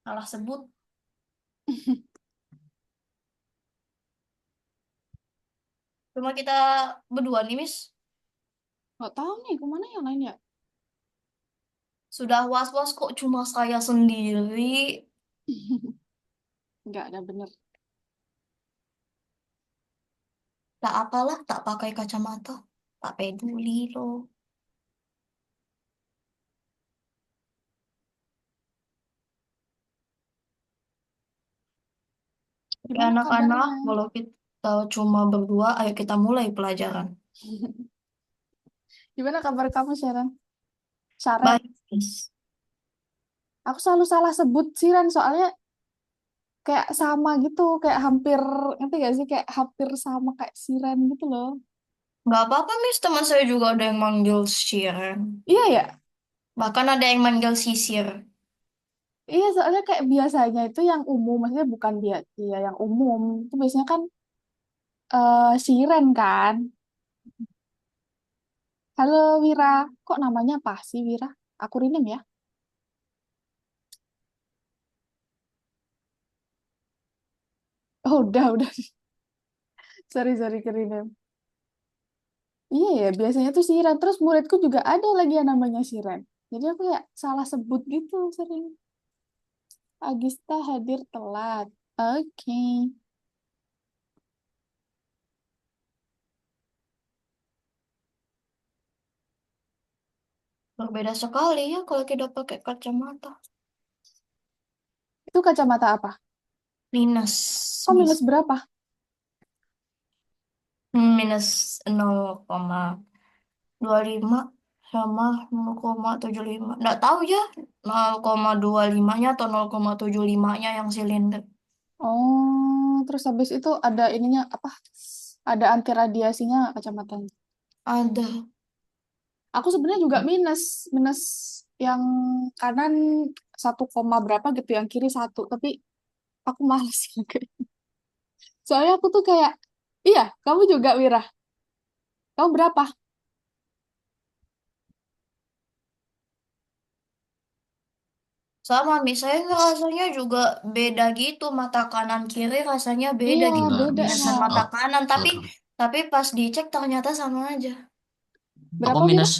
Salah sebut. Cuma kita berdua nih, Miss. Nggak tahu nih kemana yang lain ya. Sudah was-was kok cuma saya sendiri. Nggak ada bener. Tak apalah, tak pakai kacamata. Tak peduli loh. Oke, Gimana anak-anak, kabarnya? kalau kita cuma berdua, ayo kita mulai pelajaran. Gimana kabar kamu, Sharon? Sharen. Baik, Miss. Aku selalu salah sebut Siren soalnya kayak sama gitu, kayak hampir, ngerti gak sih? Kayak hampir sama kayak Siren gitu loh. Nggak apa-apa, Miss. Teman saya juga ada yang manggil Shiren. Iya ya? Bahkan ada yang manggil Sisir. Iya, soalnya kayak biasanya itu yang umum, maksudnya bukan dia, dia yang umum. Itu biasanya kan Siren kan? Halo Wira, kok namanya apa sih Wira? Aku rename ya. Oh, udah. Sorry, sorry, ke rename. Iya ya, biasanya tuh Siren. Terus muridku juga ada lagi yang namanya Siren. Jadi aku kayak salah sebut gitu sering. Agista hadir telat. Oke. Berbeda sekali ya kalau tidak pakai kacamata. Itu kacamata apa? Minus, Kok minus Miss. berapa? Minus 0,25 sama 0,75. Nggak tahu ya, 0,25-nya atau 0,75-nya yang silinder. Oh, terus habis itu ada ininya apa? Ada anti radiasinya nggak kacamatanya? Ada. Aku sebenarnya juga minus, minus yang kanan 1, berapa gitu, yang kiri 1. Tapi aku males juga. Soalnya aku tuh kayak, iya, kamu juga Wira. Kamu berapa? Sama, Miss. Saya ngerasanya juga beda gitu. Mata kanan kiri rasanya beda Iya, gitu. Enggak, beda Minus Miss. dan mata emang. kanan. Tapi Sorry. tapi pas dicek ternyata sama aja. Aku Berapa Wira? minus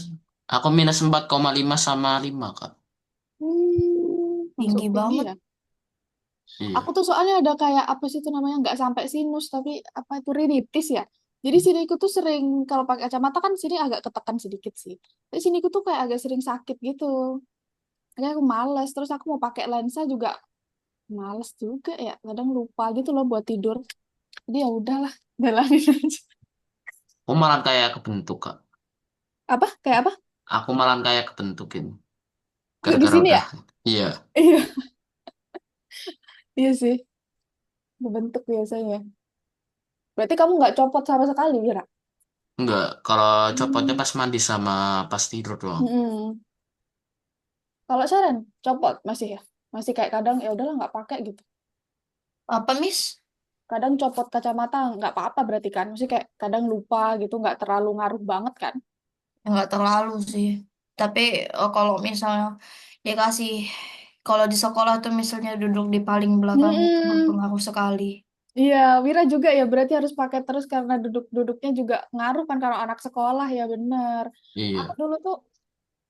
aku minus 4,5 sama 5, Kak. Masuk Tinggi tinggi banget. ya. Aku Iya. tuh soalnya ada kayak apa sih itu namanya, nggak sampai sinus tapi apa itu rinitis ya. Jadi siniku tuh sering kalau pakai kacamata kan sini agak ketekan sedikit sih. Tapi siniku tuh kayak agak sering sakit gitu. Makanya aku males. Terus aku mau pakai lensa juga males juga ya. Kadang lupa gitu loh buat tidur. Jadi ya udahlah, jalanin aja. Aku malah kayak kebentuk, Kak. Apa? Kayak apa? Aku malah kayak kebentukin. Di Gara-gara sini udah. ya? Iya. Iya, iya sih. Bentuk biasanya. Berarti kamu nggak copot sama sekali, Wira? Enggak. Kalau copotnya Hmm. pas mandi sama pas tidur doang. Mm-mm. Kalau Sharon, copot masih ya? Masih kayak kadang ya udahlah nggak pakai gitu. Apa, Miss? Kadang copot kacamata nggak apa-apa berarti kan? Maksudnya kayak kadang lupa gitu, nggak terlalu ngaruh banget kan? Ya, nggak terlalu sih. Tapi kalau misalnya dikasih, kalau di sekolah tuh misalnya duduk di paling belakang itu Mm-mm. berpengaruh sekali. Iya, Wira juga ya berarti harus pakai terus karena duduk-duduknya juga ngaruh kan kalau anak sekolah ya bener. Aku Iya. dulu tuh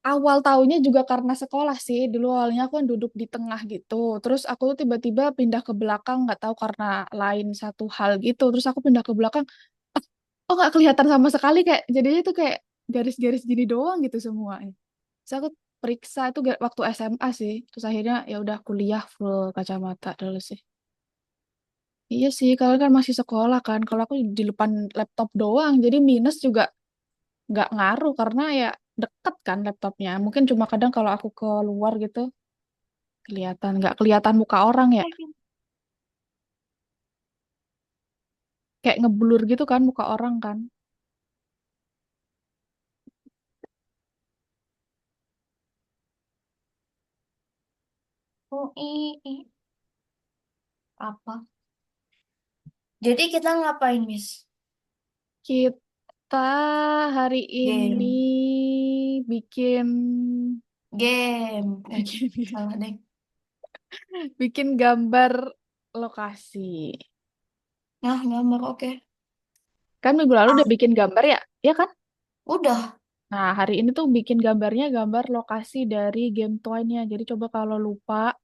awal tahunnya juga karena sekolah sih. Dulu awalnya aku kan duduk di tengah gitu. Terus aku tuh tiba-tiba pindah ke belakang, nggak tahu karena lain satu hal gitu. Terus aku pindah ke belakang, oh nggak kelihatan sama sekali, kayak jadinya tuh kayak garis-garis gini doang gitu semuanya. Terus aku periksa itu waktu SMA sih. Terus akhirnya ya udah kuliah full kacamata dulu sih. Iya sih, kalau kan masih sekolah kan. Kalau aku di depan laptop doang, jadi minus juga nggak ngaruh karena ya deket kan laptopnya. Mungkin cuma kadang kalau aku keluar gitu kelihatan, nggak kelihatan muka orang ya. Kayak ngeblur gitu kan muka orang kan. Oh, apa? Jadi kita ngapain, Miss? Kita hari ini Game. bikin Game. bikin Salah deh. Bikin gambar lokasi. Nah, gambar oke. Kan minggu lalu Ah, udah bikin gambar ya? Ya kan? udah. Nah, hari ini tuh bikin gambarnya gambar lokasi dari game Twine-nya. Jadi coba kalau lupa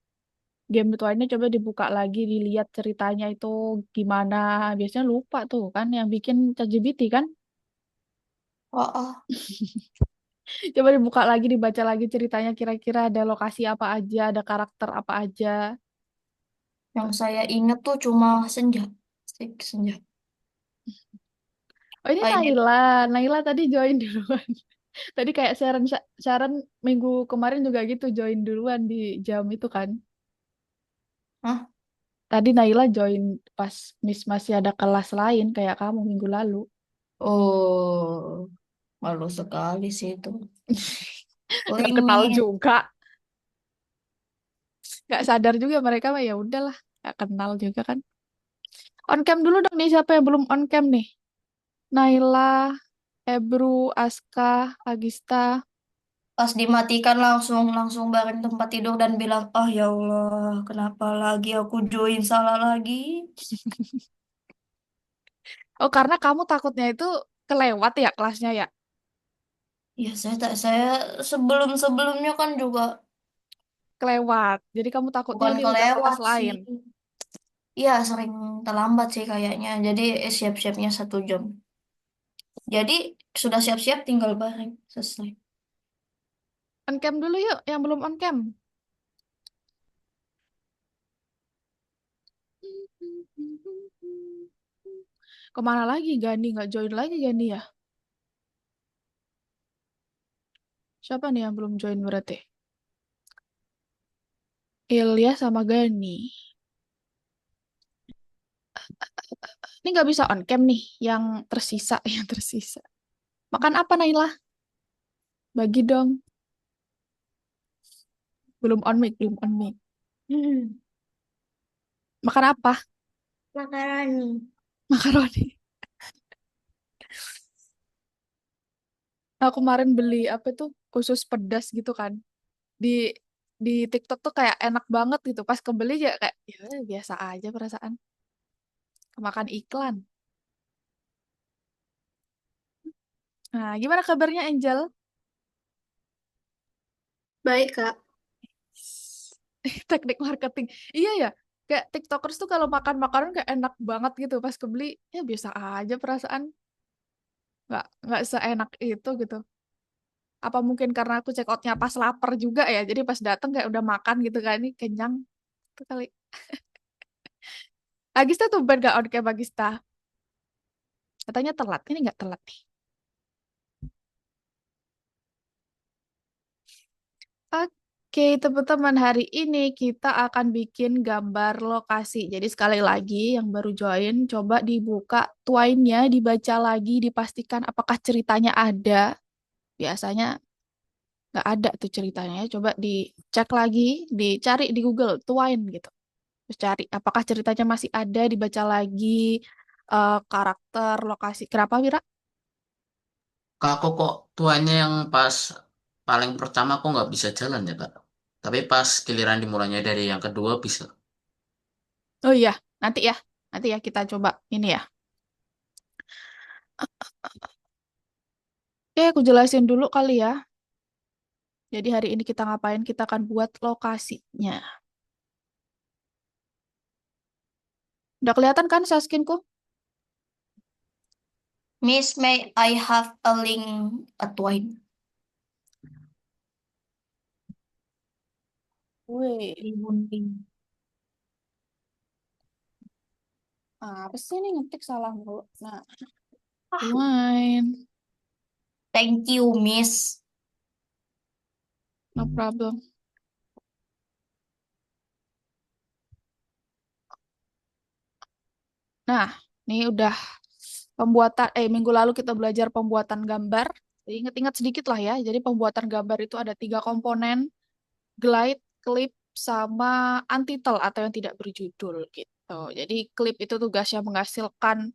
game Twine-nya coba dibuka lagi, dilihat ceritanya itu gimana. Biasanya lupa tuh kan yang bikin ChatGPT kan. Oh, oh. Coba dibuka lagi, dibaca lagi ceritanya kira-kira ada lokasi apa aja, ada karakter apa aja. Yang saya ingat tuh cuma senja. Sik, senja. Oh ini Oh, ini Naila. Naila tadi join duluan. Tadi kayak Sharon, Sharon minggu kemarin juga gitu join duluan di jam itu kan. Hah? Tadi Naila join pas Miss masih ada kelas lain kayak kamu minggu lalu. Oh, malu sekali sih itu. Nggak kenal Wingit. juga, nggak sadar juga mereka mah ya udahlah, nggak kenal juga kan. On cam dulu dong nih siapa yang belum on cam nih? Naila, Ebru, Aska, Agista. Pas dimatikan langsung langsung bareng tempat tidur dan bilang, oh ya Allah, kenapa lagi aku join salah lagi? Oh karena kamu takutnya itu kelewat ya kelasnya ya? Ya saya sebelum-sebelumnya kan juga Kelewat. Jadi kamu takutnya bukan ini udah kelas kelewat sih. lain. Iya sering terlambat sih kayaknya. Jadi siap-siapnya 1 jam. Jadi sudah siap-siap tinggal bareng selesai. On cam dulu yuk, yang belum on cam. Kemana lagi Gani? Nggak join lagi Gani ya? Siapa nih yang belum join berarti? Ilya sama Gani. Ini nggak bisa on cam nih, yang tersisa, yang tersisa. Makan apa Naila? Bagi dong. Belum on mic, belum on mic. Hmm, Makan apa? makaroni. Makaroni. Aku kemarin beli apa tuh khusus pedas gitu kan. Di di TikTok tuh kayak enak banget gitu. Pas kebeli ya kayak ya biasa aja perasaan. Makan iklan. Nah, gimana kabarnya Angel? Baik, Kak. Teknik marketing. Iya ya, kayak TikTokers tuh kalau makan makanan kayak enak banget gitu. Pas kebeli ya biasa aja perasaan. Nggak seenak itu gitu. Apa mungkin karena aku check outnya pas lapar juga ya. Jadi pas dateng kayak udah makan gitu kan. Ini kenyang. Itu kali. Agista tuh ben gak on cam Agista. Katanya telat. Ini nggak telat nih. Oke, teman-teman, hari ini kita akan bikin gambar lokasi. Jadi sekali lagi yang baru join, coba dibuka Twine-nya, dibaca lagi, dipastikan apakah ceritanya ada. Biasanya nggak ada tuh ceritanya. Coba dicek lagi, dicari di Google Twine gitu. Terus cari apakah ceritanya masih ada, dibaca lagi karakter, lokasi. Kenapa, Wira? Kak, aku kok tuanya yang pas paling pertama aku nggak bisa jalan ya kak. Tapi pas giliran dimulainya dari yang kedua bisa. Oh iya, nanti ya. Nanti ya kita coba ini ya. Oke, aku jelasin dulu kali ya. Jadi hari ini kita ngapain? Kita akan buat lokasinya. Udah kelihatan kan Saskinku? Miss, may I have a link at wine? Wih, Gunting. apa sih ini ngetik salah mulu. Nah, wine, Thank you, Miss. no problem. Nah, ini udah pembuatan, minggu lalu kita belajar pembuatan gambar. Jadi ingat-ingat sedikit lah ya. Jadi pembuatan gambar itu ada 3 komponen, glide, clip, sama untitled atau yang tidak berjudul gitu. Jadi clip itu tugasnya menghasilkan,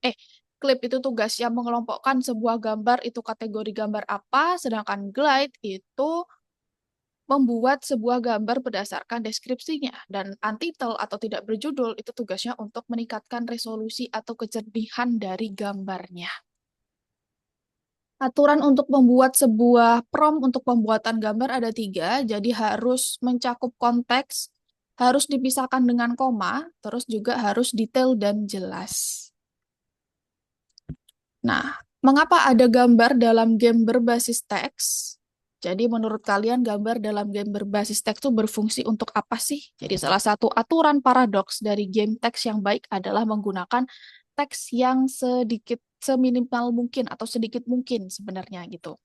clip itu tugasnya mengelompokkan sebuah gambar itu kategori gambar apa, sedangkan glide itu membuat sebuah gambar berdasarkan deskripsinya. Dan untitled atau tidak berjudul itu tugasnya untuk meningkatkan resolusi atau kejernihan dari gambarnya. Aturan untuk membuat sebuah prompt untuk pembuatan gambar ada 3, jadi harus mencakup konteks, harus dipisahkan dengan koma, terus juga harus detail dan jelas. Nah, mengapa ada gambar dalam game berbasis teks? Jadi menurut kalian gambar dalam game berbasis teks itu berfungsi untuk apa sih? Jadi salah satu aturan paradoks dari game teks yang baik adalah menggunakan teks yang seminimal mungkin atau sedikit mungkin sebenarnya gitu.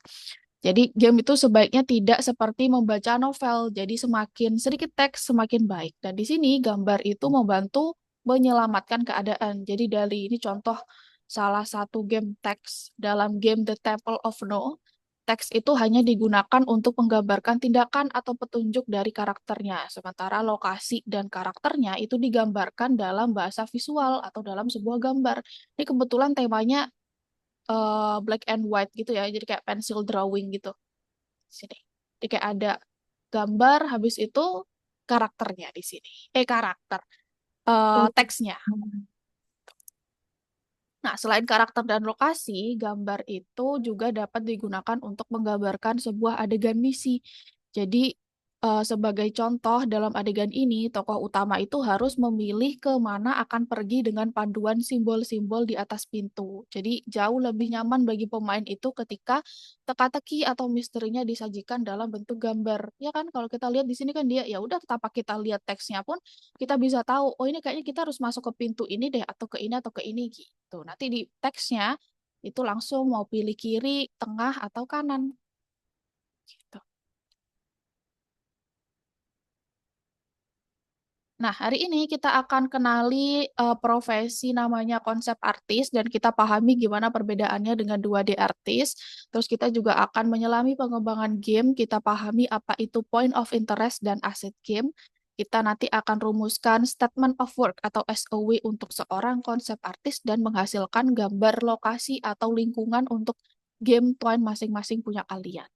Jadi game itu sebaiknya tidak seperti membaca novel, jadi semakin sedikit teks semakin baik. Dan di sini gambar itu membantu menyelamatkan keadaan. Jadi dari ini contoh salah satu game teks dalam game The Temple of No. Teks itu hanya digunakan untuk menggambarkan tindakan atau petunjuk dari karakternya, sementara lokasi dan karakternya itu digambarkan dalam bahasa visual atau dalam sebuah gambar. Ini kebetulan temanya black and white gitu ya, jadi kayak pencil drawing gitu. Sini. Jadi kayak ada gambar, habis itu karakternya di sini. Karakter, teksnya. Nah, selain karakter dan lokasi, gambar itu juga dapat digunakan untuk menggambarkan sebuah adegan misi. Jadi, sebagai contoh dalam adegan ini, tokoh utama itu harus memilih ke mana akan pergi dengan panduan simbol-simbol di atas pintu. Jadi, jauh lebih nyaman bagi pemain itu ketika teka-teki atau misterinya disajikan dalam bentuk gambar. Ya kan, kalau kita lihat di sini kan dia ya udah tanpa kita lihat teksnya pun kita bisa tahu, oh ini kayaknya kita harus masuk ke pintu ini deh, atau ke ini atau ke ini gitu. Nanti di teksnya itu langsung mau pilih kiri, tengah, atau kanan. Gitu. Nah, hari ini kita akan kenali profesi namanya konsep artis dan kita pahami gimana perbedaannya dengan 2D artis. Terus kita juga akan menyelami pengembangan game, kita pahami apa itu point of interest dan asset game. Kita nanti akan rumuskan statement of work atau SOW untuk seorang konsep artis dan menghasilkan gambar lokasi atau lingkungan untuk game Twine masing-masing punya kalian.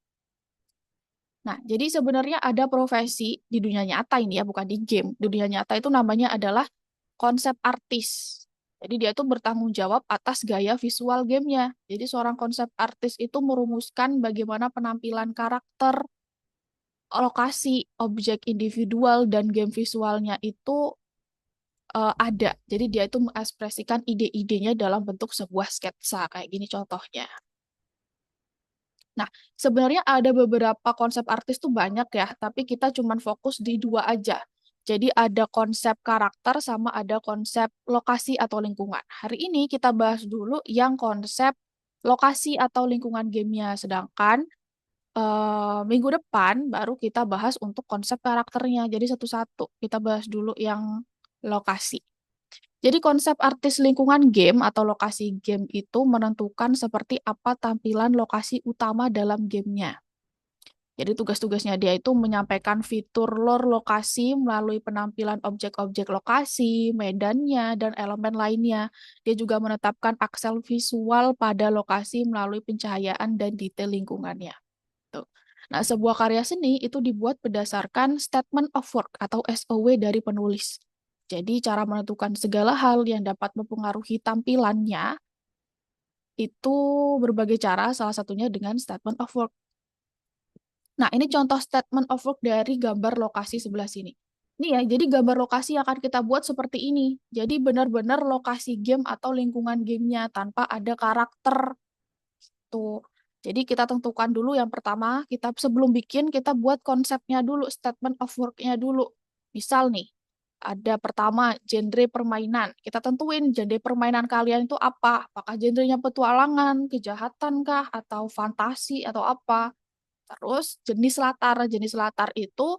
Nah, jadi sebenarnya ada profesi di dunia nyata ini ya, bukan di game. Di dunia nyata itu namanya adalah konsep artis. Jadi dia itu bertanggung jawab atas gaya visual gamenya. Jadi seorang konsep artis itu merumuskan bagaimana penampilan karakter, lokasi, objek individual, dan game visualnya itu ada. Jadi dia itu mengekspresikan ide-idenya dalam bentuk sebuah sketsa. Kayak gini contohnya. Nah, sebenarnya ada beberapa konsep artis tuh banyak ya, tapi kita cuman fokus di 2 aja. Jadi ada konsep karakter sama ada konsep lokasi atau lingkungan. Hari ini kita bahas dulu yang konsep lokasi atau lingkungan gamenya, sedangkan minggu depan baru kita bahas untuk konsep karakternya. Jadi satu-satu kita bahas dulu yang lokasi. Jadi konsep artis lingkungan game atau lokasi game itu menentukan seperti apa tampilan lokasi utama dalam gamenya. Jadi tugas-tugasnya dia itu menyampaikan fitur lore lokasi melalui penampilan objek-objek lokasi, medannya, dan elemen lainnya. Dia juga menetapkan aksel visual pada lokasi melalui pencahayaan dan detail lingkungannya. Tuh. Nah, sebuah karya seni itu dibuat berdasarkan statement of work atau SOW dari penulis. Jadi cara menentukan segala hal yang dapat mempengaruhi tampilannya itu berbagai cara, salah satunya dengan statement of work. Nah, ini contoh statement of work dari gambar lokasi sebelah sini. Ini ya, jadi gambar lokasi yang akan kita buat seperti ini. Jadi benar-benar lokasi game atau lingkungan gamenya tanpa ada karakter. Tuh. Jadi kita tentukan dulu yang pertama, kita sebelum bikin kita buat konsepnya dulu, statement of work-nya dulu. Misal nih, ada pertama genre permainan. Kita tentuin genre permainan kalian itu apa? Apakah genrenya petualangan, kejahatan kah, atau fantasi atau apa? Terus jenis latar itu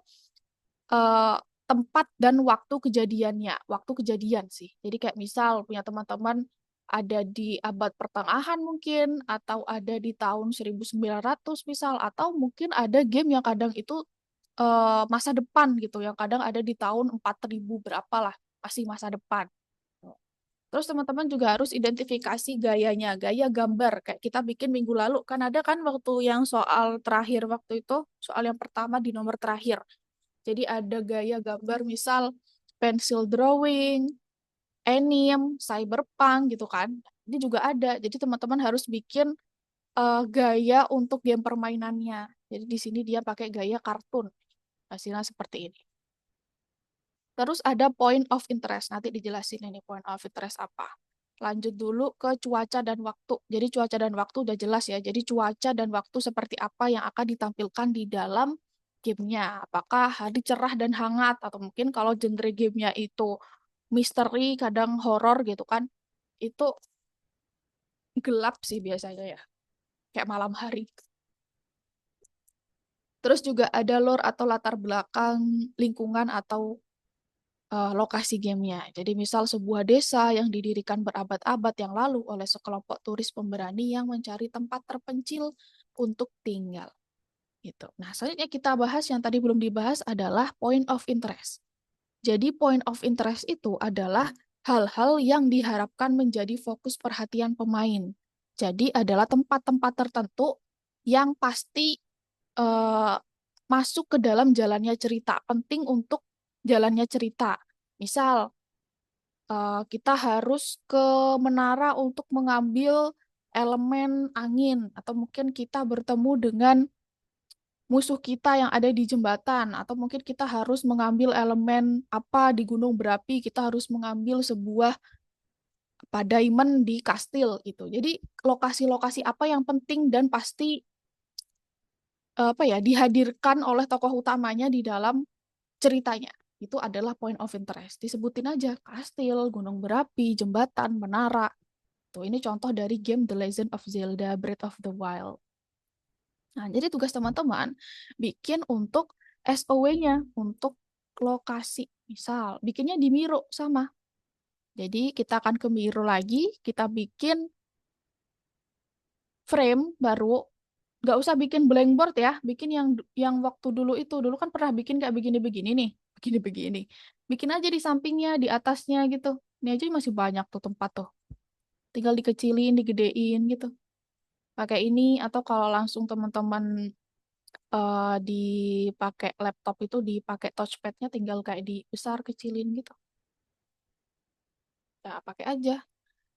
eh, tempat dan waktu kejadiannya. Waktu kejadian sih. Jadi kayak misal punya teman-teman ada di abad pertengahan mungkin, atau ada di tahun 1900 misal, atau mungkin ada game yang kadang itu masa depan gitu, yang kadang ada di tahun 4000 berapa lah, masih masa depan. Terus teman-teman juga harus identifikasi gayanya, gaya gambar. Kayak kita bikin minggu lalu, kan ada kan waktu yang soal terakhir waktu itu, soal yang pertama di nomor terakhir. Jadi ada gaya gambar misal pencil drawing, anime, cyberpunk gitu kan. Ini juga ada. Jadi teman-teman harus bikin gaya untuk game permainannya. Jadi di sini dia pakai gaya kartun. Hasilnya seperti ini. Terus ada point of interest. Nanti dijelasin ini point of interest apa. Lanjut dulu ke cuaca dan waktu. Jadi cuaca dan waktu udah jelas ya. Jadi cuaca dan waktu seperti apa yang akan ditampilkan di dalam gamenya. Apakah hari cerah dan hangat, atau mungkin kalau genre gamenya itu misteri, kadang horor gitu kan. Itu gelap sih biasanya ya. Kayak malam hari. Terus juga ada lore atau latar belakang lingkungan atau lokasi gamenya. Jadi misal sebuah desa yang didirikan berabad-abad yang lalu oleh sekelompok turis pemberani yang mencari tempat terpencil untuk tinggal. Gitu. Nah, selanjutnya kita bahas yang tadi belum dibahas adalah point of interest. Jadi point of interest itu adalah hal-hal yang diharapkan menjadi fokus perhatian pemain. Jadi adalah tempat-tempat tertentu yang pasti eh, masuk ke dalam jalannya cerita, penting untuk jalannya cerita. Misal, kita harus ke menara untuk mengambil elemen angin, atau mungkin kita bertemu dengan musuh kita yang ada di jembatan, atau mungkin kita harus mengambil elemen apa di gunung berapi, kita harus mengambil sebuah apa diamond di kastil gitu. Jadi lokasi-lokasi apa yang penting dan pasti apa ya dihadirkan oleh tokoh utamanya di dalam ceritanya. Itu adalah point of interest. Disebutin aja kastil, gunung berapi, jembatan, menara. Tuh, ini contoh dari game The Legend of Zelda Breath of the Wild. Nah, jadi tugas teman-teman bikin untuk SOW-nya, untuk lokasi. Misal, bikinnya di Miro sama. Jadi kita akan ke Miro lagi, kita bikin frame baru. Nggak usah bikin blank board ya, bikin yang waktu dulu itu. Dulu kan pernah bikin kayak begini-begini nih, begini-begini. Bikin aja di sampingnya, di atasnya gitu. Ini aja masih banyak tuh tempat tuh. Tinggal dikecilin, digedein gitu. Pakai ini, atau kalau langsung teman-teman dipakai laptop itu dipakai touchpadnya tinggal kayak dibesar kecilin gitu. Ya, pakai aja.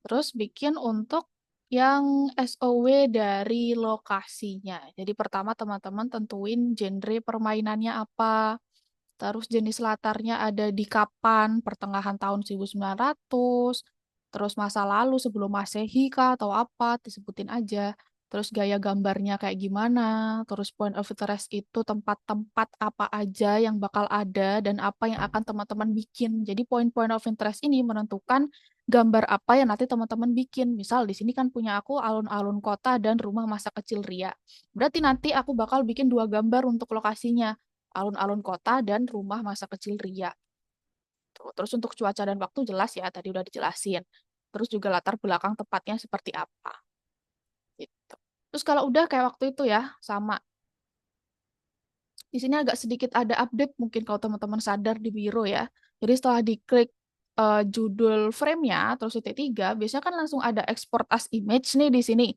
Terus bikin untuk yang SOW dari lokasinya. Jadi pertama teman-teman tentuin genre permainannya apa. Terus jenis latarnya ada di kapan, pertengahan tahun 1900, terus masa lalu sebelum Masehi kah atau apa, disebutin aja. Terus gaya gambarnya kayak gimana, terus point of interest itu tempat-tempat apa aja yang bakal ada dan apa yang akan teman-teman bikin. Jadi point-point of interest ini menentukan gambar apa yang nanti teman-teman bikin. Misal di sini kan punya aku alun-alun kota dan rumah masa kecil Ria. Berarti nanti aku bakal bikin dua gambar untuk lokasinya, alun-alun kota dan rumah masa kecil Ria. Tuh. Terus untuk cuaca dan waktu jelas ya, tadi udah dijelasin. Terus juga latar belakang tepatnya seperti apa. Gitu. Terus kalau udah kayak waktu itu ya, sama. Di sini agak sedikit ada update mungkin kalau teman-teman sadar di biro ya. Jadi setelah diklik judul frame-nya, terus titik tiga, biasanya kan langsung ada export as image nih di sini.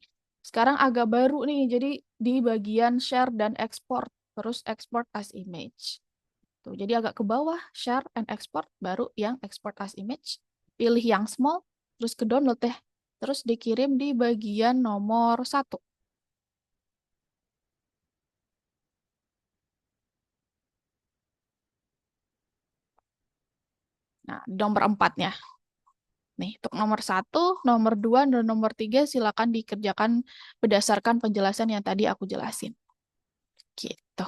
Sekarang agak baru nih, jadi di bagian share dan export, terus export as image. Tuh, jadi agak ke bawah, share and export, baru yang export as image. Pilih yang small, terus ke download deh. Terus dikirim di bagian nomor satu. Nah, nomor empatnya. Nih, untuk nomor satu, nomor dua, dan nomor tiga silakan dikerjakan berdasarkan penjelasan yang tadi aku jelasin. Gitu.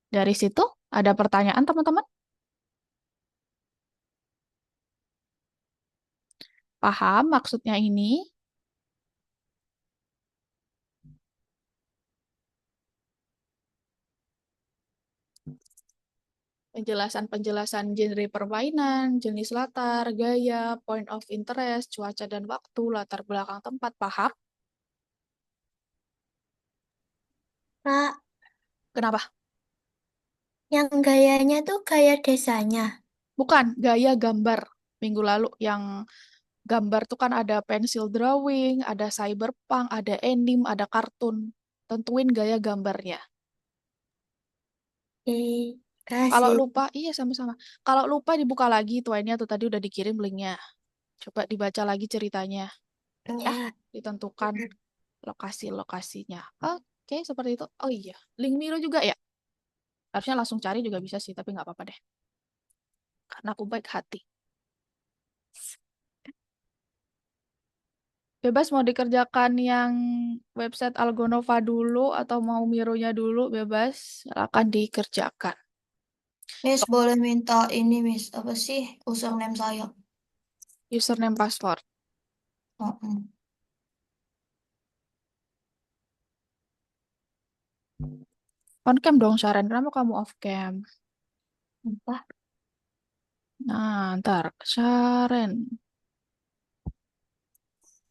Dari situ, ada pertanyaan teman-teman? Paham maksudnya ini? Penjelasan-penjelasan genre permainan, jenis latar, gaya, point of interest, cuaca dan waktu, latar belakang tempat, paham? Kak, Kenapa? yang gayanya tuh gaya desanya. Bukan, gaya gambar minggu lalu yang gambar tuh kan ada pencil drawing, ada cyberpunk, ada anime, ada kartun. Tentuin gaya gambarnya. Kalau Kasih. lupa, iya sama-sama. Kalau lupa dibuka lagi tuh tuh tadi udah dikirim linknya. Coba dibaca lagi ceritanya. Ya, Ya. ditentukan lokasi-lokasinya. Oke, seperti itu. Oh iya, link Miro juga ya. Harusnya langsung cari juga bisa sih, tapi nggak apa-apa deh. Karena aku baik hati. Bebas mau dikerjakan yang website Algonova dulu atau mau Mironya dulu, bebas. Akan dikerjakan. Miss boleh minta ini Miss apa sih username saya? Username password. Mm-mm. On cam dong, Sharon. Kenapa kamu off cam? Apa? Nah, ntar. Sharon.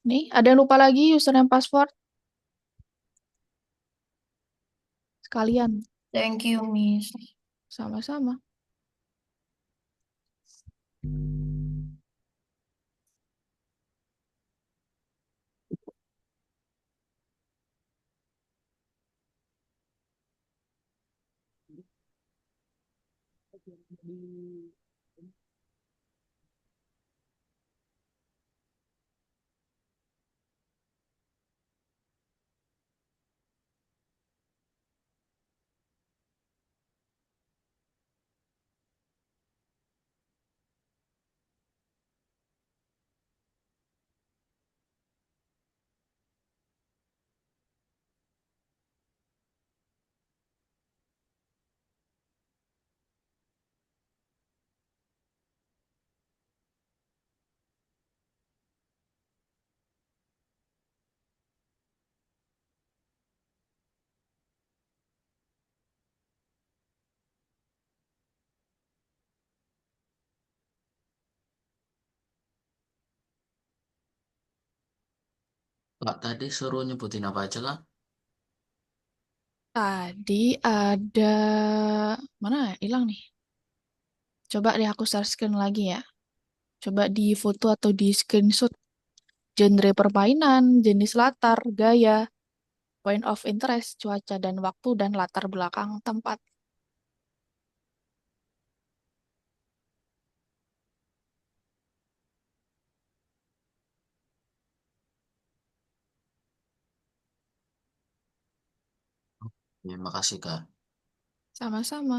Nih, ada yang lupa lagi username password? Sekalian. Thank you Miss. Sama-sama. Kak tadi suruh nyebutin apa aja kak? Tadi ada... Mana ya? Hilang nih. Coba deh aku share screen lagi ya. Coba di foto atau di screenshot. Genre permainan, jenis latar, gaya, point of interest, cuaca dan waktu, dan latar belakang tempat. Ya, makasih kak. Sama-sama.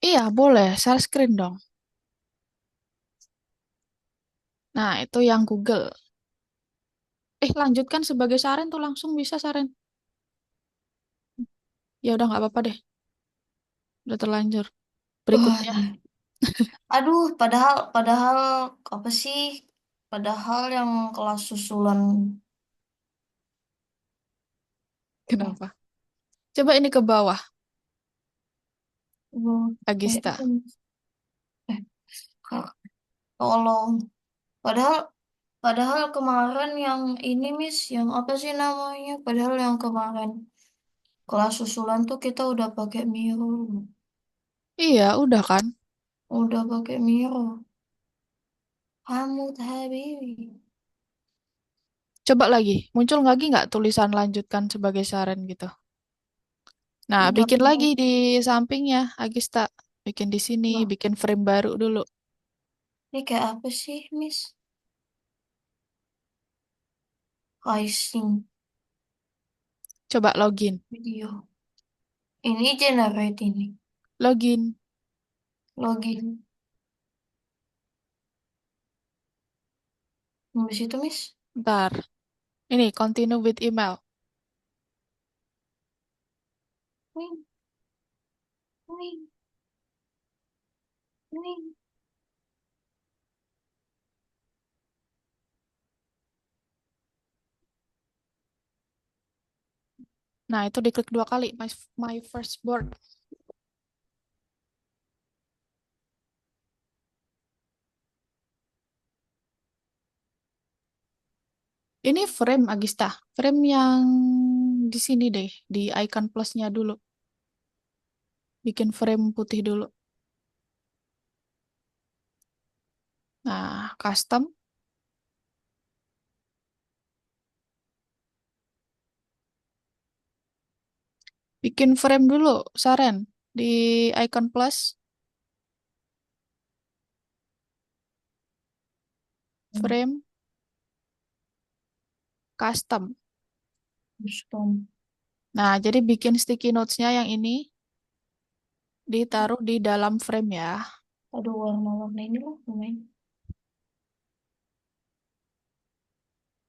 Iya, boleh. Share screen dong. Nah, itu yang Google. Lanjutkan sebagai Saren tuh langsung bisa Saren. Ya udah nggak apa-apa deh. Udah terlanjur. Wah, Berikutnya. iya. Aduh, padahal padahal apa sih? Padahal yang kelas susulan. Kenapa? Coba ini ke bawah, Ini Agista. kan, eh, Kak, tolong. Padahal padahal kemarin yang ini Miss, yang apa sih namanya? Padahal yang kemarin kelas susulan tuh kita udah pakai Miro. Iya, udah kan? Udah pakai Miro. Hamut Habibi. Coba lagi. Muncul lagi nggak tulisan lanjutkan sebagai Saren gitu? Nah, Udah bikin pindah. lagi di sampingnya, Agista. Bikin di sini, Nah, bikin frame baru dulu. ini kayak apa sih, Miss? Rising Coba login. video. Ini generate ini. Login. Login. Habis itu, Miss. Ntar. Ini, continue with email. Wing, wing, wing. Nah, itu diklik 2 kali. My firstborn. Ini frame, Agista. Frame yang di sini deh. Di icon plusnya dulu. Bikin frame putih dulu. Nah, custom. Bikin frame dulu, Saren. Di icon plus, frame, custom. Custom. Nah, jadi bikin sticky notes-nya yang ini ditaruh di dalam frame ya. Aduh, warna-warna ini loh, lumayan.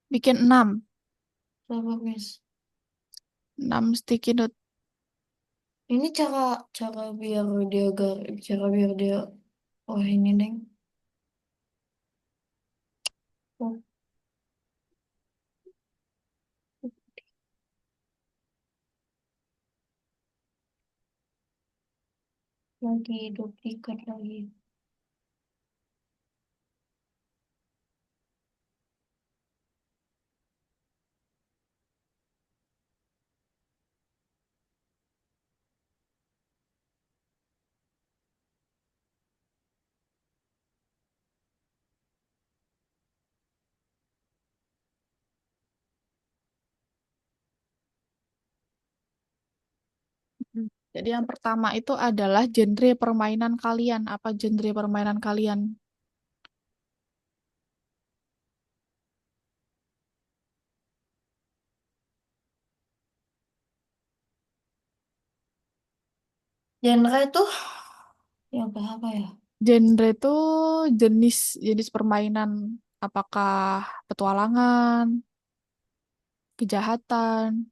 Bikin 6. Coba, Miss. 6 sticky note. Ini cara cara biar dia cara biar dia oh ini neng. Oh, lagi duplikat lagi. Jadi yang pertama itu adalah genre permainan kalian. Apa genre permainan kalian? Genre tuh yang apa ya? Genre itu jenis jenis permainan. Apakah petualangan, kejahatan,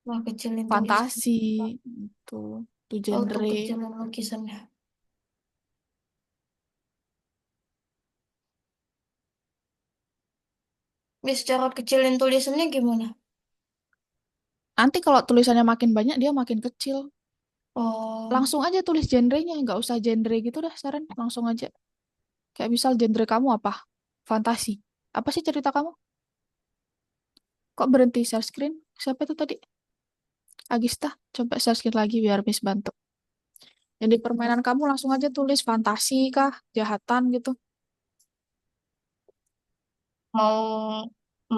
Wah, kecilin tulisan. fantasi, itu itu Oh, tuh genre. kecilin lukisannya. Miss, cara kecilin tulisannya gimana? Nanti kalau tulisannya makin banyak dia makin kecil. Oh, Langsung aja tulis genrenya, nggak usah genre gitu dah, saran. Langsung aja. Kayak misal genre kamu apa? Fantasi. Apa sih cerita kamu? Kok berhenti share screen? Siapa itu tadi? Agista. Coba share screen lagi biar Miss bantu. Jadi permainan kamu langsung aja tulis fantasi kah? Jahatan gitu. mau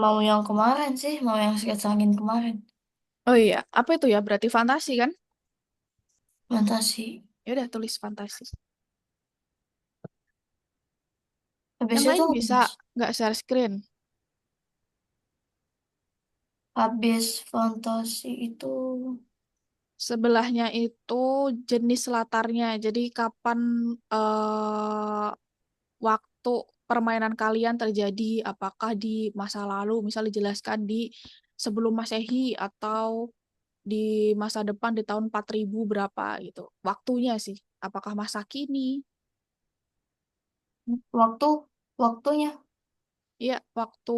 mau yang kemarin sih, mau yang sketsa angin kemarin. Oh iya, apa itu ya? Berarti fantasi kan? Fantasi. Ya udah tulis fantasi. Habis Yang itu lain apa, bisa Miss? nggak share screen? Habis fantasi itu Sebelahnya itu jenis latarnya. Jadi kapan eh, waktu permainan kalian terjadi, apakah di masa lalu, misal dijelaskan di sebelum Masehi atau di masa depan di tahun 4000 berapa gitu. Waktunya sih, apakah masa kini? waktu waktunya. Iya, waktu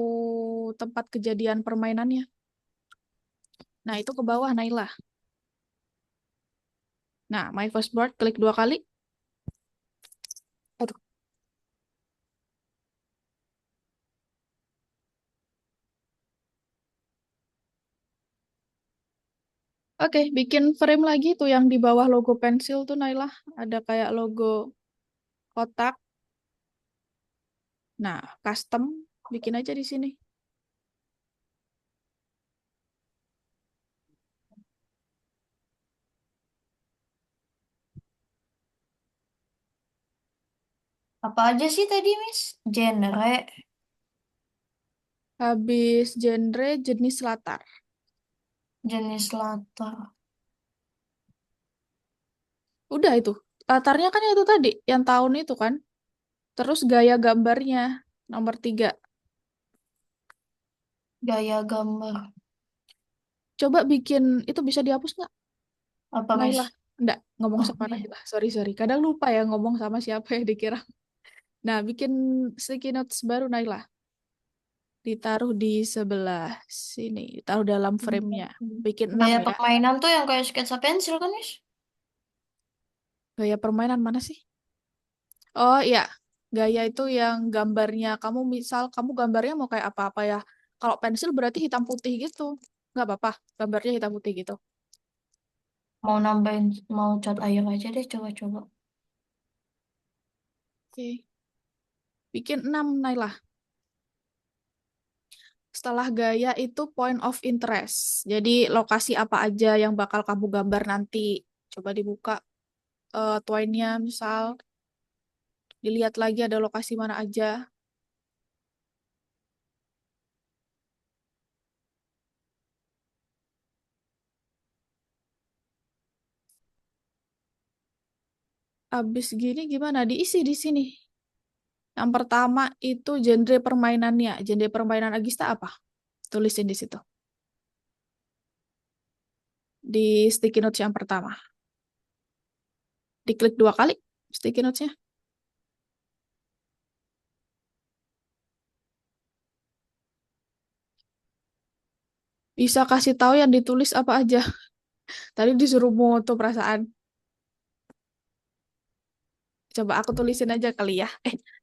tempat kejadian permainannya. Nah, itu ke bawah, Naila. Nah, My First Board, klik 2 kali. Aduh. Oke, bikin frame lagi tuh yang di bawah logo pensil tuh, Naila. Ada kayak logo kotak. Nah, custom, bikin aja di sini. Apa aja sih tadi, Miss? Genre, Habis genre jenis latar. jenis latar. Udah itu. Latarnya kan itu tadi, yang tahun itu kan. Terus gaya gambarnya, nomor 3. Gaya gambar. Coba bikin, itu bisa dihapus nggak? Apa, Naila. Miss? Enggak, ngomong Oh, sama iya. Naila. Sorry, sorry. Kadang lupa ya ngomong sama siapa ya dikira. Nah, bikin sticky notes baru Naila. Ditaruh di sebelah sini. Ditaruh dalam frame-nya. Bikin 6 Gaya ya. permainan tuh yang kayak sketsa pensil kan, Miss? Gaya permainan mana sih? Oh iya, gaya itu yang gambarnya. Kamu misal, kamu gambarnya mau kayak apa-apa ya. Kalau pensil berarti hitam putih gitu. Nggak apa-apa, gambarnya hitam putih gitu. Mau nambahin, mau cat air aja deh, coba-coba. Oke. Bikin 6, Naila. Setelah gaya itu point of interest. Jadi lokasi apa aja yang bakal kamu gambar nanti. Coba dibuka twine-nya misal. Dilihat lagi ada lokasi mana aja. Habis gini gimana? Diisi di sini. Yang pertama itu genre permainannya. Genre permainan Agista apa? Tulisin di situ. Di sticky notes yang pertama. Diklik 2 kali sticky notes-nya. Bisa kasih tahu yang ditulis apa aja. Tadi disuruh moto perasaan. Coba aku tulisin aja kali ya.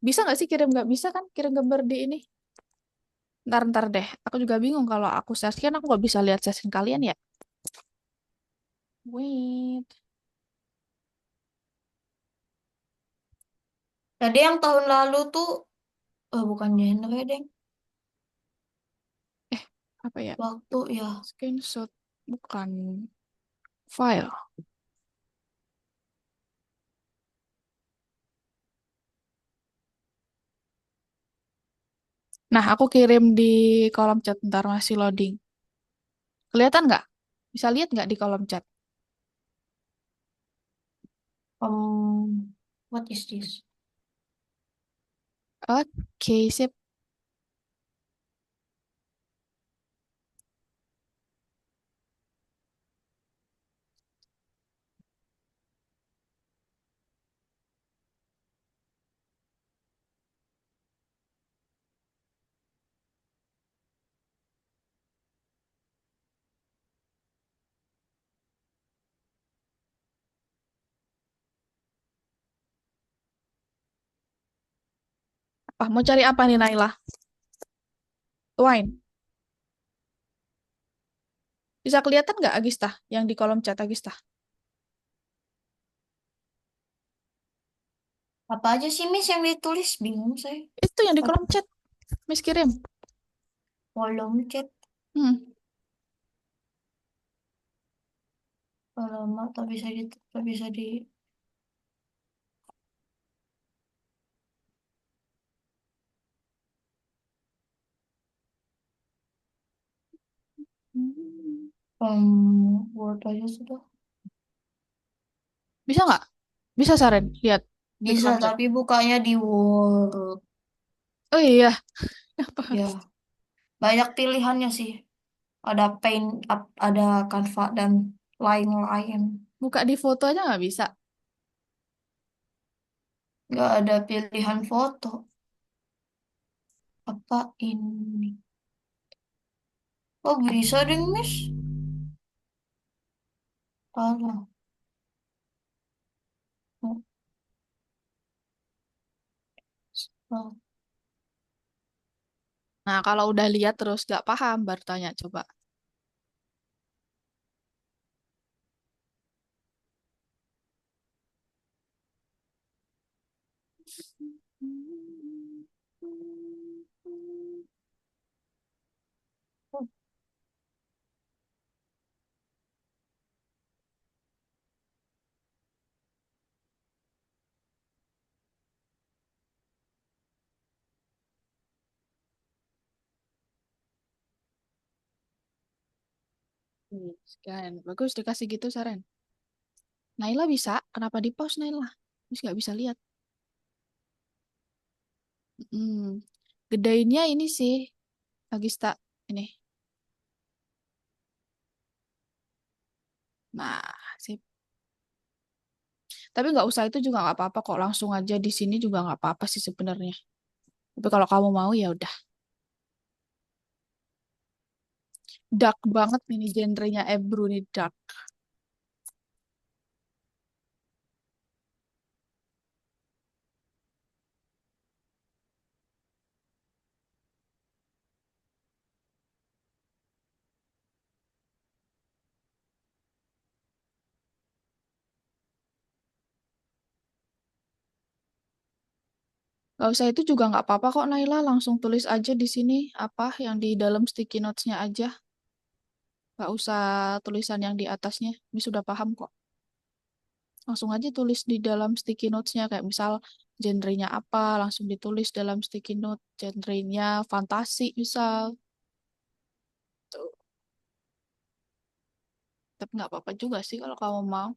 Bisa nggak sih kirim? Nggak bisa kan kirim gambar di ini? Ntar deh. Aku juga bingung kalau aku share kan aku nggak bisa lihat session kalian ya. Wait. Tadi yang tahun lalu tuh, bukan genre, deh. Eh, apa ya? Waktu ya. Screenshot. Bukan file. Nah, aku kirim di kolom chat. Ntar masih loading. Kelihatan nggak? Bisa lihat nggak di kolom chat? What is this? Oke, sip. Apa, mau cari apa nih, Naila? Wine. Bisa kelihatan nggak Agista? Yang di kolom chat Agista? Apa aja sih, Miss, yang ditulis? Bingung saya. Itu yang di kolom chat. Miss kirim. Kolom chat. Hmm. Lama, tak bisa di. Word aja sudah. Bisa nggak? Bisa Saren, lihat di Bisa, kolom chat. tapi bukanya di Word. Oh iya, apa? Ya, banyak pilihannya sih. Ada Paint, ada Canva, dan lain-lain. Buka di foto aja nggak bisa. Nggak ada pilihan foto. Apa ini? Oh, bisa deh, Miss. Alah. Oh. Nah, kalau udah lihat terus nggak paham, baru tanya coba. Sekian. Bagus dikasih gitu saran. Naila bisa. Kenapa di pause Naila? Terus nggak bisa lihat. Hmm. Gedeinnya ini sih. Agista. Ini. Nah, sip. Tapi nggak usah itu juga nggak apa-apa kok. Langsung aja di sini juga nggak apa-apa sih sebenarnya. Tapi kalau kamu mau ya udah. Dark banget ini genrenya Ebru nih dark. Gak usah itu juga nggak apa-apa kok Naila. Langsung tulis aja di sini apa yang di dalam sticky notes-nya aja. Gak usah tulisan yang di atasnya. Ini sudah paham kok. Langsung aja tulis di dalam sticky notes-nya. Kayak misal genrenya apa, langsung ditulis dalam sticky note. Genrenya fantasi misal. Tuh. Tapi nggak apa-apa juga sih kalau kamu mau.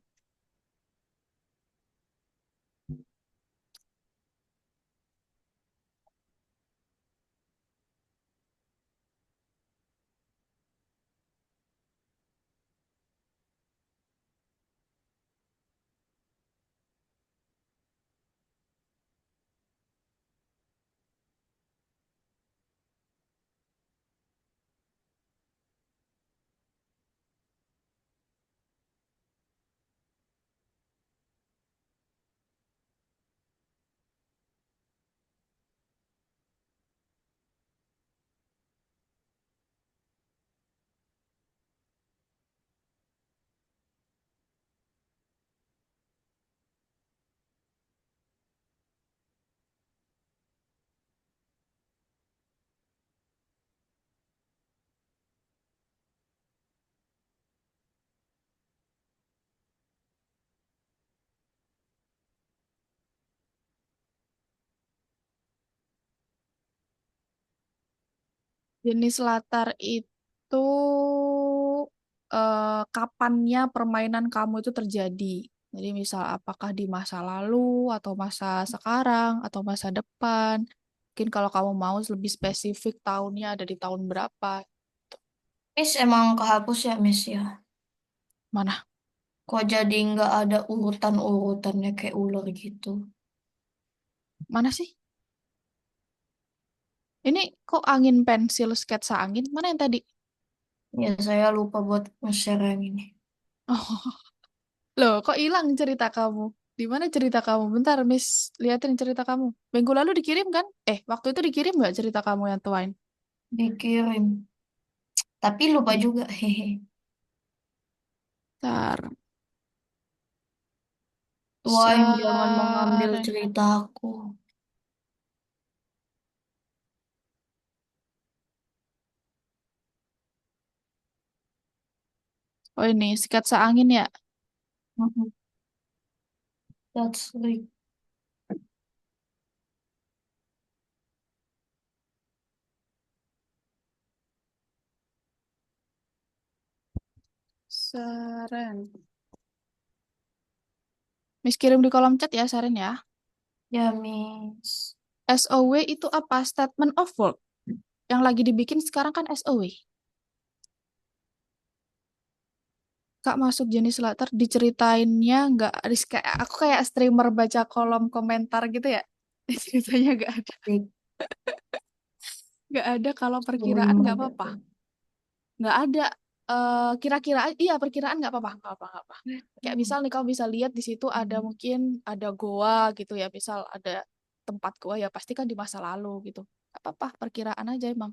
Jenis latar itu kapannya permainan kamu itu terjadi. Jadi misal apakah di masa lalu atau masa sekarang atau masa depan. Mungkin kalau kamu mau lebih spesifik tahunnya ada di tahun berapa. Miss emang kehapus ya Miss ya. Mana? Kok jadi nggak ada urutan-urutannya kayak ular gitu. Mana sih? Ini kok angin pensil sketsa angin? Mana yang tadi? Ya saya lupa buat nge-share yang ini. Oh, loh, kok hilang cerita kamu? Di mana cerita kamu? Bentar, Miss, liatin cerita kamu. Minggu lalu dikirim kan? Waktu itu dikirim nggak cerita kamu yang Twine? Dikirim. Tapi lupa Hmm. juga. Hehe. Bentar. Tuan jangan mengambil Sare. ceritaku. Oh ini, sketsa angin ya? Mhm. That's right. Saren. Miss kirim di kolom chat ya, Saren ya. Ya, Miss. SOW itu apa? Statement of work. Yang lagi dibikin sekarang kan SOW. Kak masuk jenis latar diceritainnya nggak kayak aku kayak streamer baca kolom komentar gitu ya. Ceritanya nggak ada kalau perkiraan nggak apa-apa. Nggak ada kira-kira iya perkiraan nggak apa-apa nggak apa. Kayak misal nih kamu bisa lihat di situ ada mungkin ada goa gitu ya, misal ada tempat goa ya pasti kan di masa lalu gitu. Nggak apa-apa perkiraan aja emang.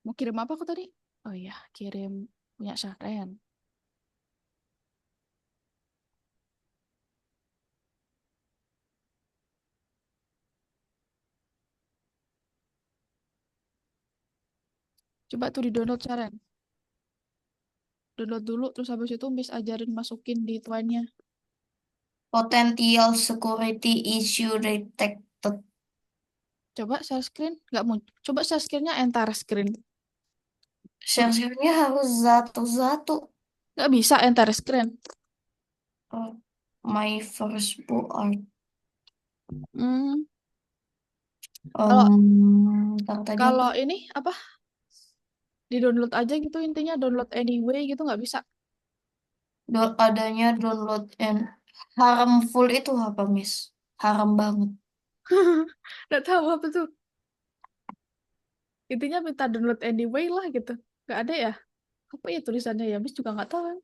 Mau kirim apa aku tadi? Oh iya kirim punya Syaren. Coba tuh di download Syaren. Download dulu terus habis itu Miss ajarin masukin di Twine-nya. Potential security issue detected. Coba share screen nggak mau. Coba share screen-nya entire screen. Share-share-nya harus satu-satu. Nggak bisa entire screen. Oh, my first book art. Hmm, kalau Ntar tadi apa? kalau ini apa? Di download aja gitu intinya download anyway gitu nggak bisa. Adanya download and harmful itu apa, Miss? Haram banget. Nggak tahu apa tuh. Intinya minta download anyway lah gitu. Nggak ada ya? Apa ya tulisannya ya? Miss juga nggak tahu.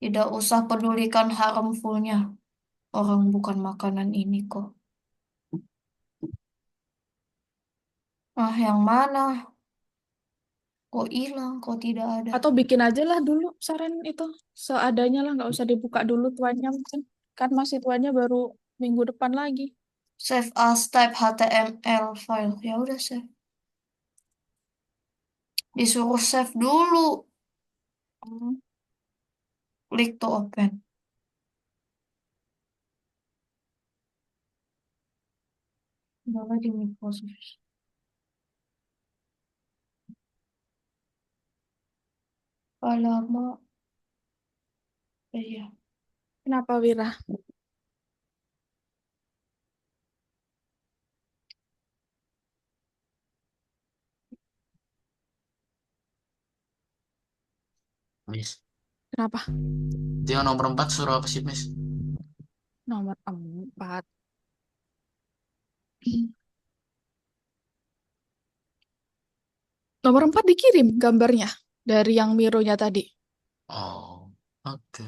Tidak usah pedulikan harmfulnya. Orang bukan makanan ini kok. Ah, yang mana? Kok hilang? Kok tidak ada? Atau bikin aja lah dulu saran itu seadanya lah nggak usah dibuka dulu tuannya mungkin kan masih tuannya baru minggu depan lagi. Save as type HTML file. Ya udah save. Disuruh save dulu. Hmm. Klik to open. Udah di Microsoft. Alamak. Iya. Kenapa Wira? Miss. Kenapa? Itu yang nomor 4 suruh apa sih, Miss? Nomor 4. Nomor 4 dikirim gambarnya dari yang Mironya tadi. Oh, oke.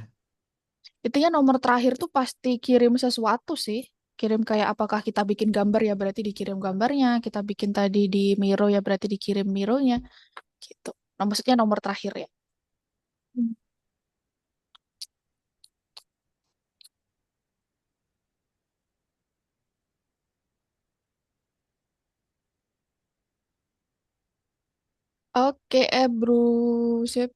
Intinya nomor terakhir tuh pasti kirim sesuatu sih. Kirim kayak apakah kita bikin gambar ya berarti dikirim gambarnya. Kita bikin tadi di Miro ya berarti dikirim Mironya. Gitu. Nah, maksudnya nomor terakhir ya. Hmm. Oke, Bro. Sip.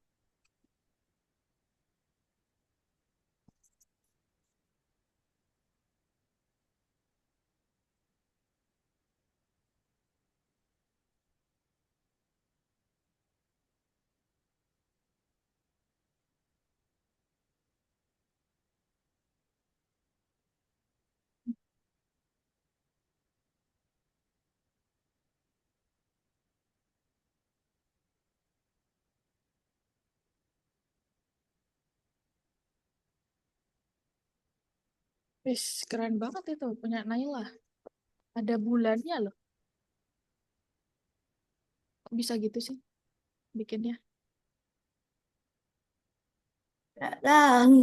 Wis, keren banget itu punya Naila. Ada bulannya loh. Kok bisa gitu sih bikinnya? Tidak tahu.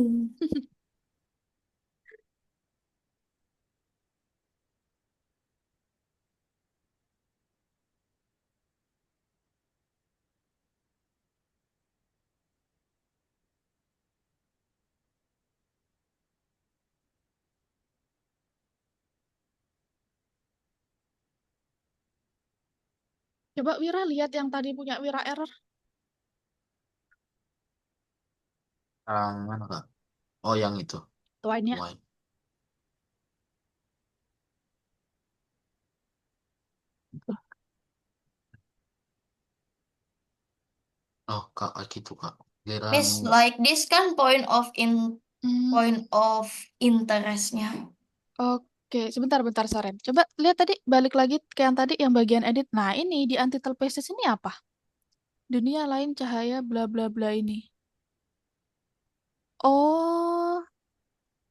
Coba Wira lihat yang tadi punya Wira error. Mana, Kak? Oh, yang itu. Tuannya. Why? Oh, Kak, gitu, Kak. Giliran Miss, like this kan Hmm, point of interestnya. oke, sebentar Saren. Coba lihat tadi, balik lagi ke yang tadi, yang bagian edit. Nah, ini di antitelepesis ini apa? Dunia lain cahaya bla bla bla ini. Oh,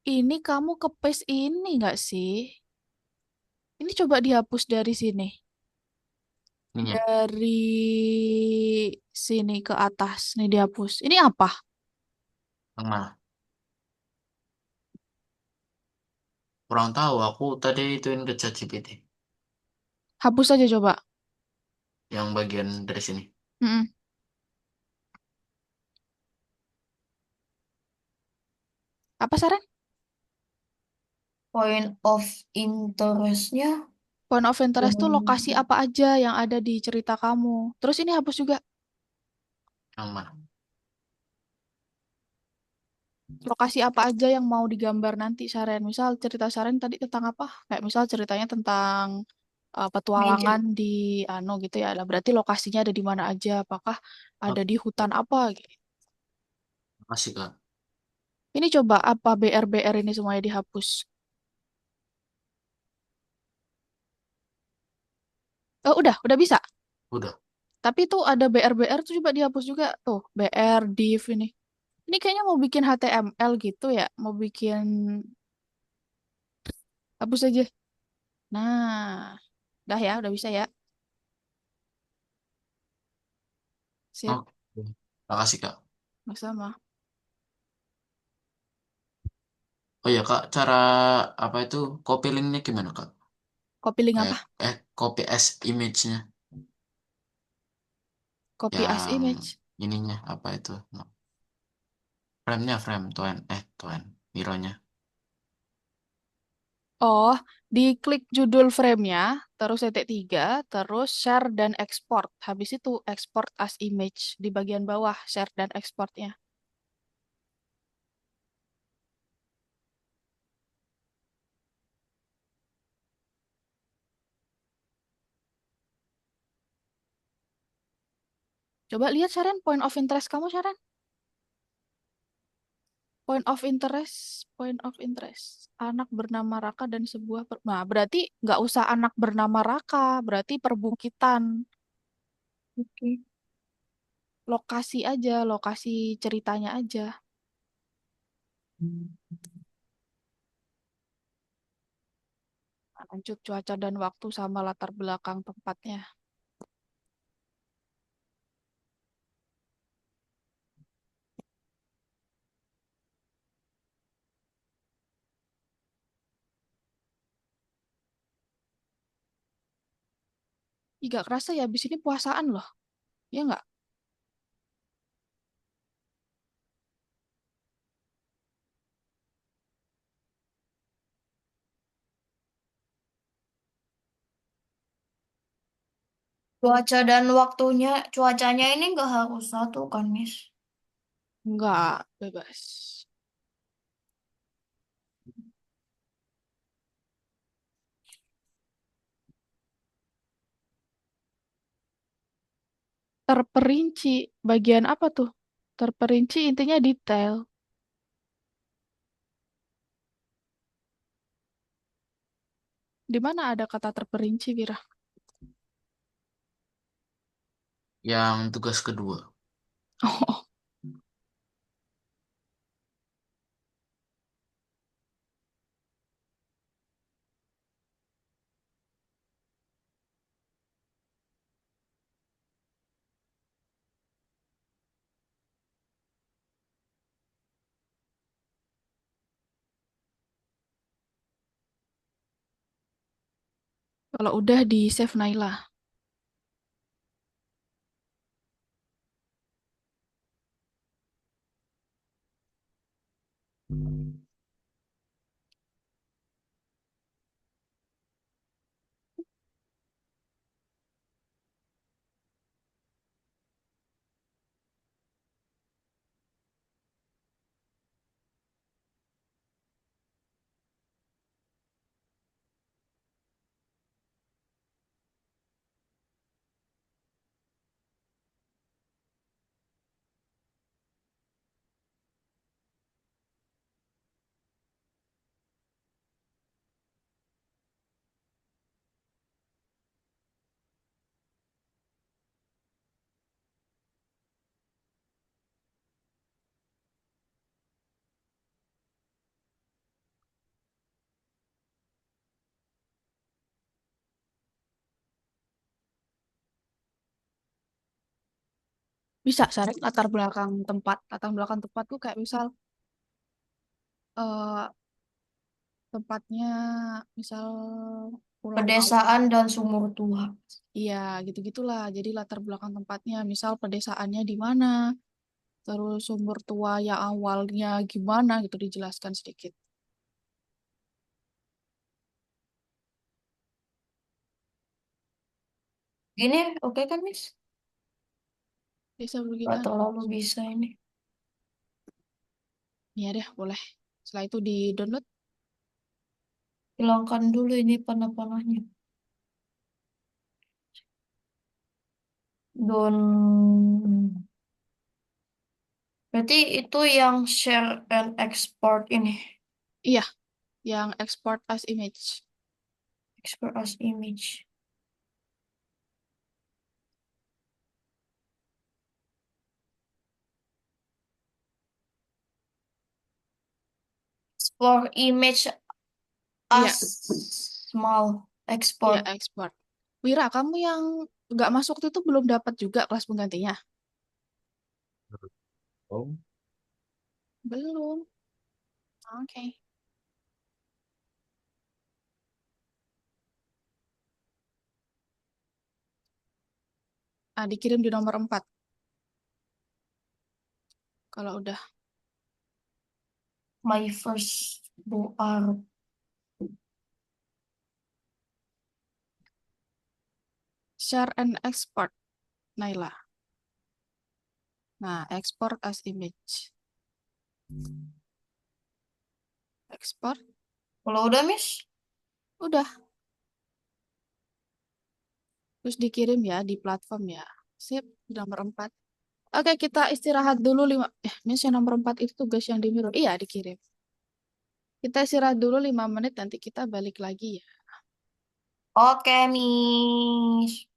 ini kamu ke paste ini nggak sih? Ini coba dihapus dari sini. ininya. Dari sini ke atas. Nih dihapus. Ini apa? Yang mana? Kurang tahu. Aku tadi ituin ke ChatGPT. Hapus aja coba. Yang bagian dari sini. Mm-mm. Apa Saren? Point of interestnya. Point of interest tuh lokasi apa aja yang ada di cerita kamu. Terus ini hapus juga. Yang mana? Lokasi apa aja yang mau digambar nanti Saren. Misal cerita Saren tadi tentang apa? Kayak misal ceritanya tentang Meja. petualangan di gitu ya. Lah berarti lokasinya ada di mana aja? Apakah ada di hutan apa gitu. Makasih Kak. Ini coba apa BR-BR ini semuanya dihapus. Oh, udah bisa. Udah. Tapi tuh ada BR-BR tuh coba dihapus juga tuh. BR, div ini. Ini kayaknya mau bikin HTML gitu ya. Mau bikin hapus aja. Nah, udah ya, udah bisa ya. Sip, Oke. Makasih Kak. nggak sama. Oh ya Kak, cara apa itu copy linknya gimana Kak? Copy link Kayak apa? copy as image-nya Copy as yang image. ininya apa itu? No. Frame-nya frame tuen mironya. Oh, diklik judul frame-nya, terus titik tiga, terus share dan export. Habis itu export as image di bagian bawah, share dan exportnya. Coba lihat Sharon, point of interest kamu Sharon. Point of interest. Anak bernama Raka dan sebuah nah, berarti nggak usah anak bernama Raka, berarti perbukitan. Oke. Lokasi aja, lokasi ceritanya aja. Lanjut cuaca dan waktu sama latar belakang tempatnya. Ih, gak kerasa ya, abis ini puasaan loh. Ya nggak? Cuaca dan waktunya, cuacanya ini nggak harus satu kan, Miss? Nggak, bebas. Terperinci, bagian apa tuh? Terperinci intinya detail. Di mana ada kata terperinci, Wira? Yang tugas kedua. Oh, kalau udah di save Naila. Bisa cari latar belakang tempat tuh kayak misal eh, tempatnya misal pulau apa. Pedesaan dan sumur tua. Iya, gitu-gitulah. Jadi latar belakang tempatnya, misal pedesaannya di mana, terus sumber tua yang awalnya gimana gitu dijelaskan sedikit. Gini, oke kan, Miss? Bisa Nggak begitu. terlalu bisa ini. Ya deh, boleh. Setelah itu di-download. Hilangkan dulu ini panah-panahnya. Don. Berarti itu yang share and export ini. Iya, yang export as image. Export as image. Explore image Iya, as small iya export. export. Wira, kamu yang nggak masuk itu belum dapat juga kelas penggantinya? Oh, Belum. Oke. Ah, dikirim di nomor 4. Kalau udah My first book. share and export, Naila. Nah, export as image. Export. Kalau udah, Miss? Udah. Terus dikirim ya di platform ya. Sip, di nomor 4. Oke, kita istirahat dulu 5. Miss yang nomor 4 itu tugas yang di mirror. Iya, dikirim. Kita istirahat dulu 5 menit, nanti kita balik lagi ya. Oke, Miss.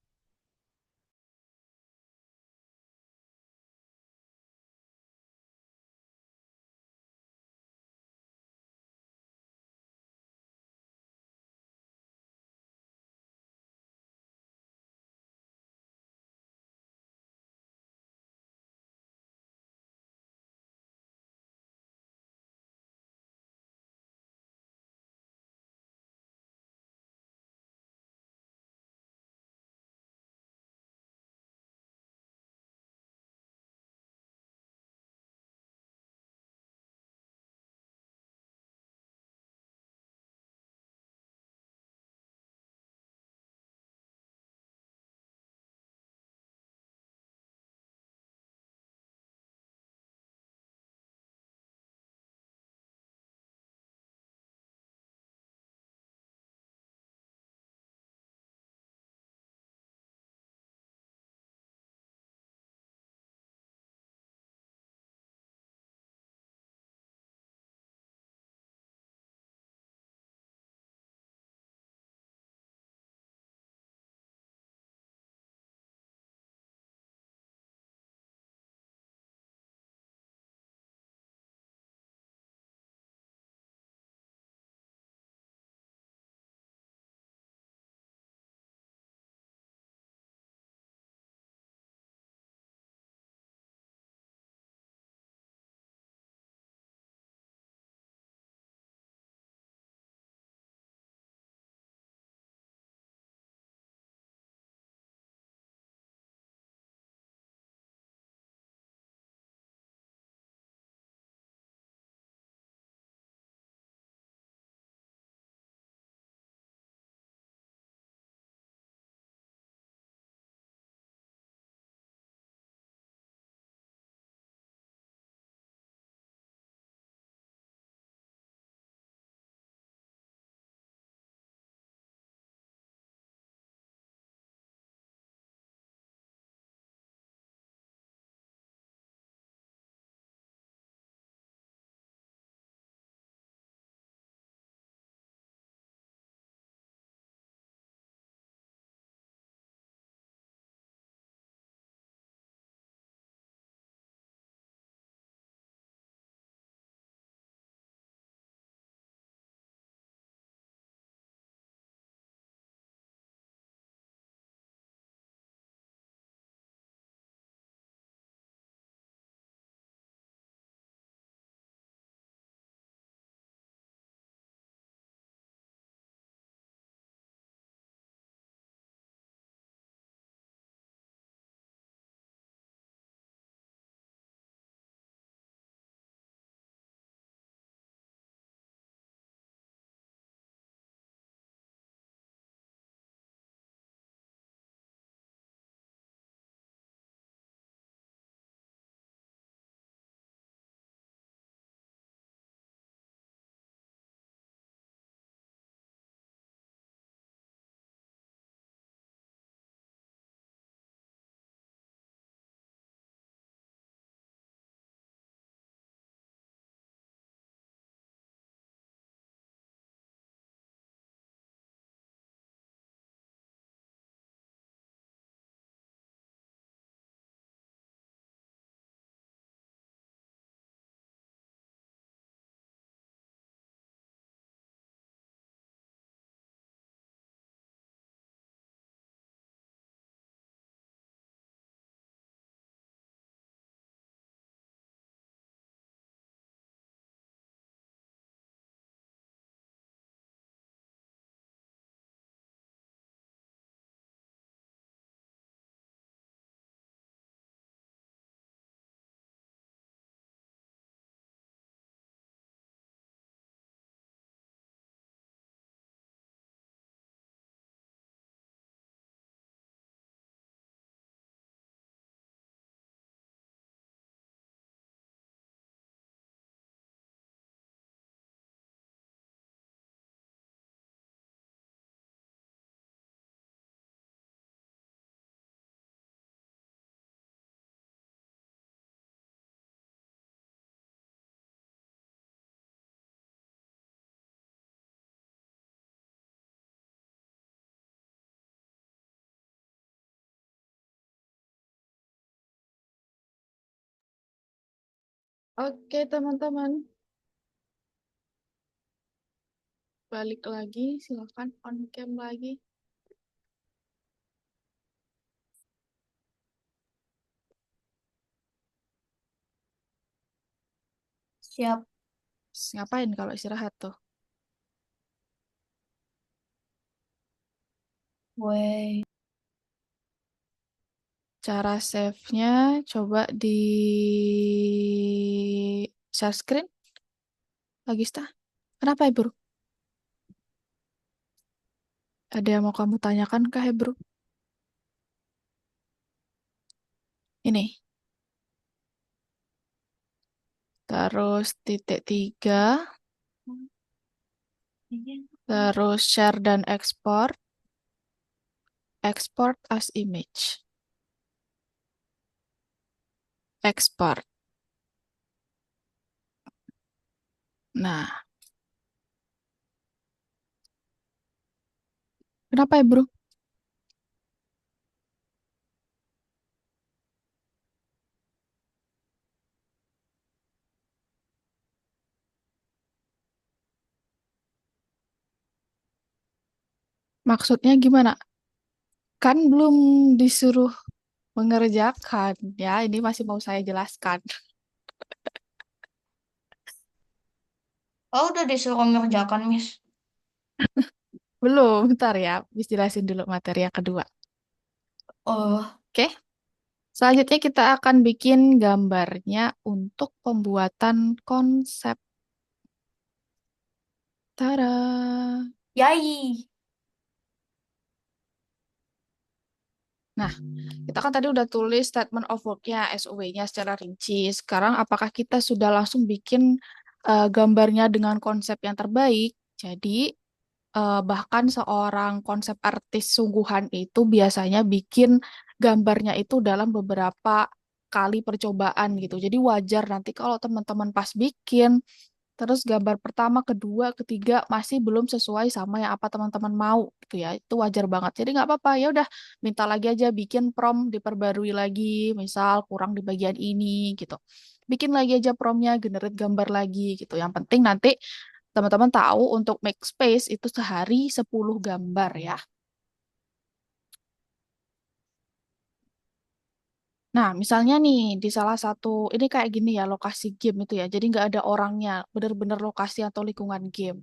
Oke, teman-teman. Balik lagi, silakan on cam lagi. Siap. Ngapain kalau istirahat tuh? Woi. Cara save-nya coba di share screen. Lagista. Kenapa, Bro? Ada yang mau kamu tanyakan kah, Bro? Ini. Terus titik 3. Terus share dan export. Export as image. Export. Nah, kenapa ya, Bro? Maksudnya gimana? Kan belum disuruh mengerjakan. Ya, ini masih mau saya jelaskan. Oh, udah disuruh ngerjakan, Miss. Belum, ntar ya. Bisa jelasin dulu materi yang kedua. Oh, Oke. Selanjutnya kita akan bikin gambarnya untuk pembuatan konsep. Tara. yai. Nah, kita kan tadi udah tulis statement of work-nya, SOW-nya secara rinci. Sekarang apakah kita sudah langsung bikin gambarnya dengan konsep yang terbaik? Jadi, bahkan seorang konsep artis sungguhan itu biasanya bikin gambarnya itu dalam beberapa kali percobaan gitu. Jadi wajar nanti kalau teman-teman pas bikin, terus gambar pertama, kedua, ketiga masih belum sesuai sama yang apa teman-teman mau gitu ya. Itu wajar banget. Jadi nggak apa-apa, ya udah minta lagi aja bikin prompt diperbarui lagi, misal kurang di bagian ini gitu. Bikin lagi aja promptnya, generate gambar lagi gitu. Yang penting nanti teman-teman tahu untuk make space itu sehari 10 gambar ya. Nah, misalnya nih di salah satu, ini kayak gini ya lokasi game itu ya. Jadi nggak ada orangnya, benar-benar lokasi atau lingkungan game.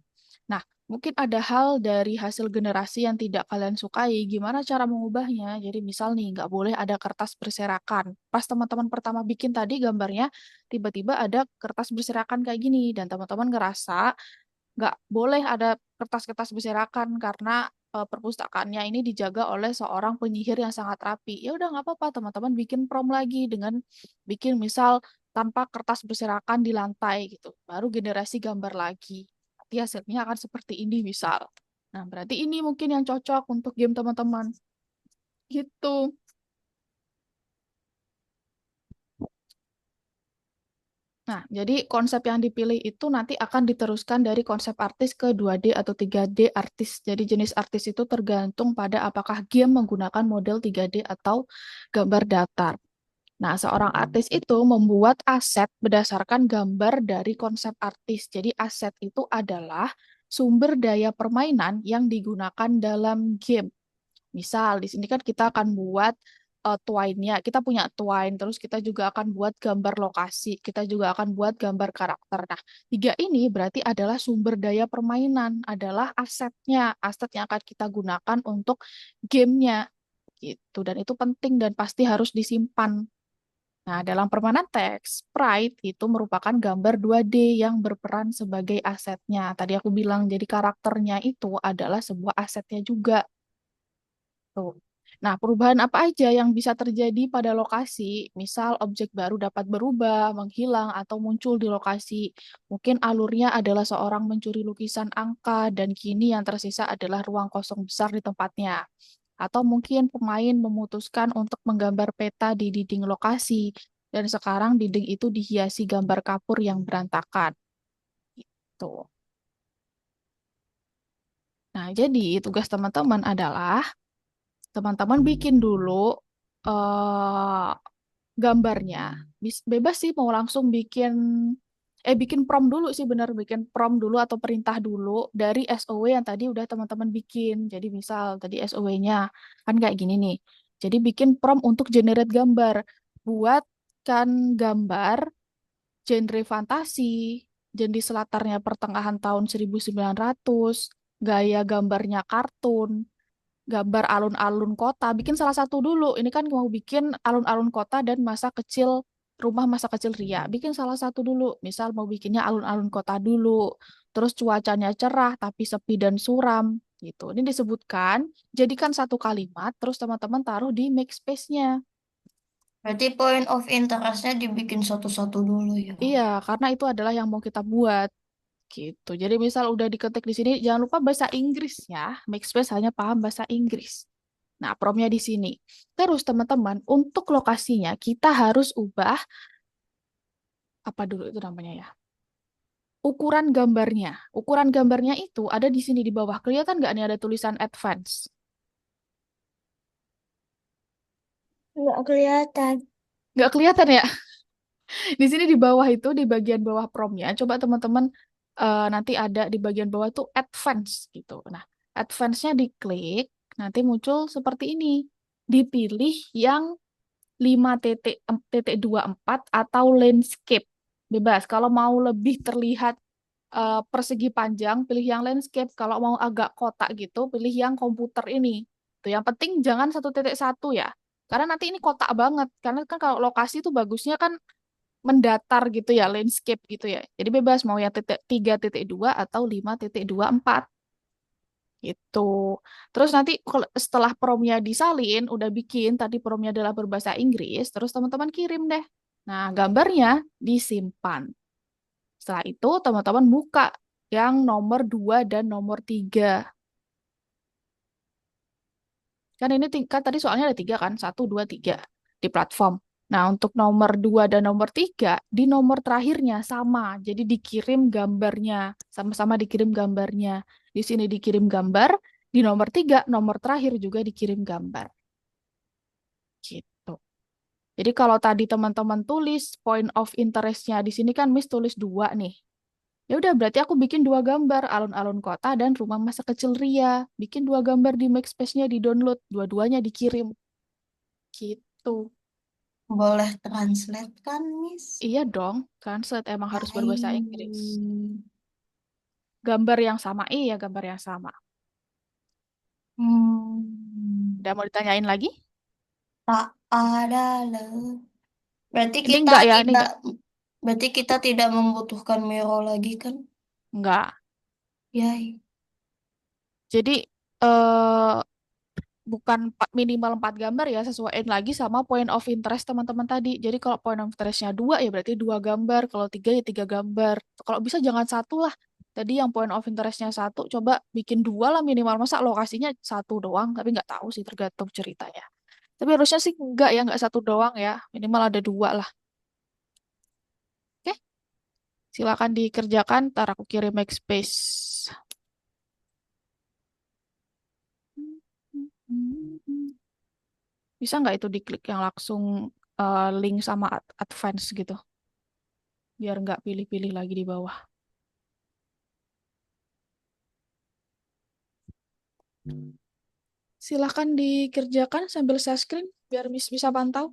Nah, mungkin ada hal dari hasil generasi yang tidak kalian sukai. Gimana cara mengubahnya? Jadi misal nih, nggak boleh ada kertas berserakan. Pas teman-teman pertama bikin tadi gambarnya, tiba-tiba ada kertas berserakan kayak gini. Dan teman-teman ngerasa nggak boleh ada kertas-kertas berserakan karena perpustakaannya ini dijaga oleh seorang penyihir yang sangat rapi. Ya udah nggak apa-apa, teman-teman bikin prom lagi dengan bikin misal tanpa kertas berserakan di lantai gitu. Baru generasi gambar lagi. Nanti hasilnya akan seperti ini misal. Nah, berarti ini mungkin yang cocok untuk game teman-teman. Gitu. Nah, jadi konsep yang dipilih itu nanti akan diteruskan dari konsep artis ke 2D atau 3D artis. Jadi jenis artis itu tergantung pada apakah game menggunakan model 3D atau gambar datar. Nah, seorang artis itu membuat aset berdasarkan gambar dari konsep artis. Jadi aset itu adalah sumber daya permainan yang digunakan dalam game. Misal di sini kan kita akan buat twine-nya. Kita punya twine, terus kita juga akan buat gambar lokasi, kita juga akan buat gambar karakter. Nah, tiga ini berarti adalah sumber daya permainan, adalah asetnya, aset yang akan kita gunakan untuk gamenya gitu. Dan itu penting dan pasti harus disimpan. Nah, dalam permainan teks, sprite itu merupakan gambar 2D yang berperan sebagai asetnya. Tadi aku bilang, jadi karakternya itu adalah sebuah asetnya juga. Tuh. Nah, perubahan apa aja yang bisa terjadi pada lokasi? Misal objek baru dapat berubah, menghilang, atau muncul di lokasi. Mungkin alurnya adalah seorang mencuri lukisan angka dan kini yang tersisa adalah ruang kosong besar di tempatnya. Atau mungkin pemain memutuskan untuk menggambar peta di dinding lokasi dan sekarang dinding itu dihiasi gambar kapur yang berantakan. Tuh. Nah, jadi tugas teman-teman adalah teman-teman bikin dulu eh, gambarnya bebas sih mau langsung bikin prompt dulu sih bener bikin prompt dulu atau perintah dulu dari SOW yang tadi udah teman-teman bikin. Jadi misal tadi SOW-nya kan kayak gini nih. Jadi bikin prompt untuk generate gambar. Buatkan gambar genre fantasi, jenis latarnya pertengahan tahun 1900, gaya gambarnya kartun, gambar alun-alun kota. Bikin salah satu dulu. Ini kan mau bikin alun-alun kota dan masa kecil rumah masa kecil Ria. Bikin salah satu dulu. Misal mau bikinnya alun-alun kota dulu. Terus cuacanya cerah tapi sepi dan suram gitu. Ini disebutkan, jadikan satu kalimat, terus teman-teman taruh di make space-nya. Berarti point of interest-nya dibikin satu-satu dulu ya. Iya, karena itu adalah yang mau kita buat. Gitu. Jadi misal udah diketik di sini, jangan lupa bahasa Inggris ya. Make space hanya paham bahasa Inggris. Nah, promnya di sini. Terus teman-teman, untuk lokasinya kita harus ubah apa dulu itu namanya ya? Ukuran gambarnya. Ukuran gambarnya itu ada di sini di bawah. Kelihatan nggak nih ada tulisan advance? Nggak kelihatan. Nggak kelihatan ya? Di sini di bawah itu, di bagian bawah promnya, coba teman-teman nanti ada di bagian bawah tuh advance gitu. Nah, advance-nya diklik, nanti muncul seperti ini. Dipilih yang 5.24 atau landscape. Bebas. Kalau mau lebih terlihat persegi panjang, pilih yang landscape. Kalau mau agak kotak gitu, pilih yang komputer ini. Tuh, yang penting jangan 1.1 ya. Karena nanti ini kotak banget. Karena kan kalau lokasi tuh bagusnya kan mendatar gitu ya, landscape gitu ya. Jadi bebas mau yang 3.2 atau 5.24 gitu. Terus nanti setelah promnya disalin, udah bikin tadi promnya adalah berbahasa Inggris, terus teman-teman kirim deh. Nah, gambarnya disimpan. Setelah itu teman-teman buka yang nomor 2 dan nomor 3. Kan ini tingkat tadi soalnya ada 3 kan, 1, 2, 3 di platform. Nah, untuk nomor 2 dan nomor 3, di nomor terakhirnya sama. Jadi dikirim gambarnya. Sama-sama dikirim gambarnya. Di sini dikirim gambar, di nomor 3, nomor terakhir juga dikirim gambar. Gitu. Jadi kalau tadi teman-teman tulis point of interest-nya, di sini kan Miss tulis 2 nih. Ya udah berarti aku bikin 2 gambar, alun-alun kota dan rumah masa kecil Ria. Bikin 2 gambar di Maxspace-nya, di-download. Dua-duanya dikirim. Gitu. Boleh translate kan, Miss? Iya dong, translate emang harus berbahasa Inggris. Hai. Gambar yang sama, iya gambar yang sama. Hmm, Udah mau ditanyain lagi? tak ada loh. Berarti Ini kita enggak ya, ini tidak, enggak. berarti kita tidak membutuhkan Miro lagi kan? Enggak. Yay. Jadi bukan minimal 4 gambar ya, sesuaiin lagi sama point of interest teman-teman tadi. Jadi kalau point of interestnya 2 ya berarti 2 gambar, kalau 3 ya 3 gambar. Kalau bisa jangan satu lah. Tadi yang point of interestnya 1, coba bikin 2 lah minimal. Masa lokasinya 1 doang, tapi nggak tahu sih tergantung ceritanya. Tapi harusnya sih enggak ya, enggak 1 doang ya. Minimal ada 2 lah. Oke, silakan dikerjakan. Ntar aku kirim Maxspace. Bisa nggak itu diklik yang langsung link sama advance gitu? Biar nggak pilih-pilih lagi di bawah. Silakan dikerjakan sambil share screen biar Miss bisa pantau.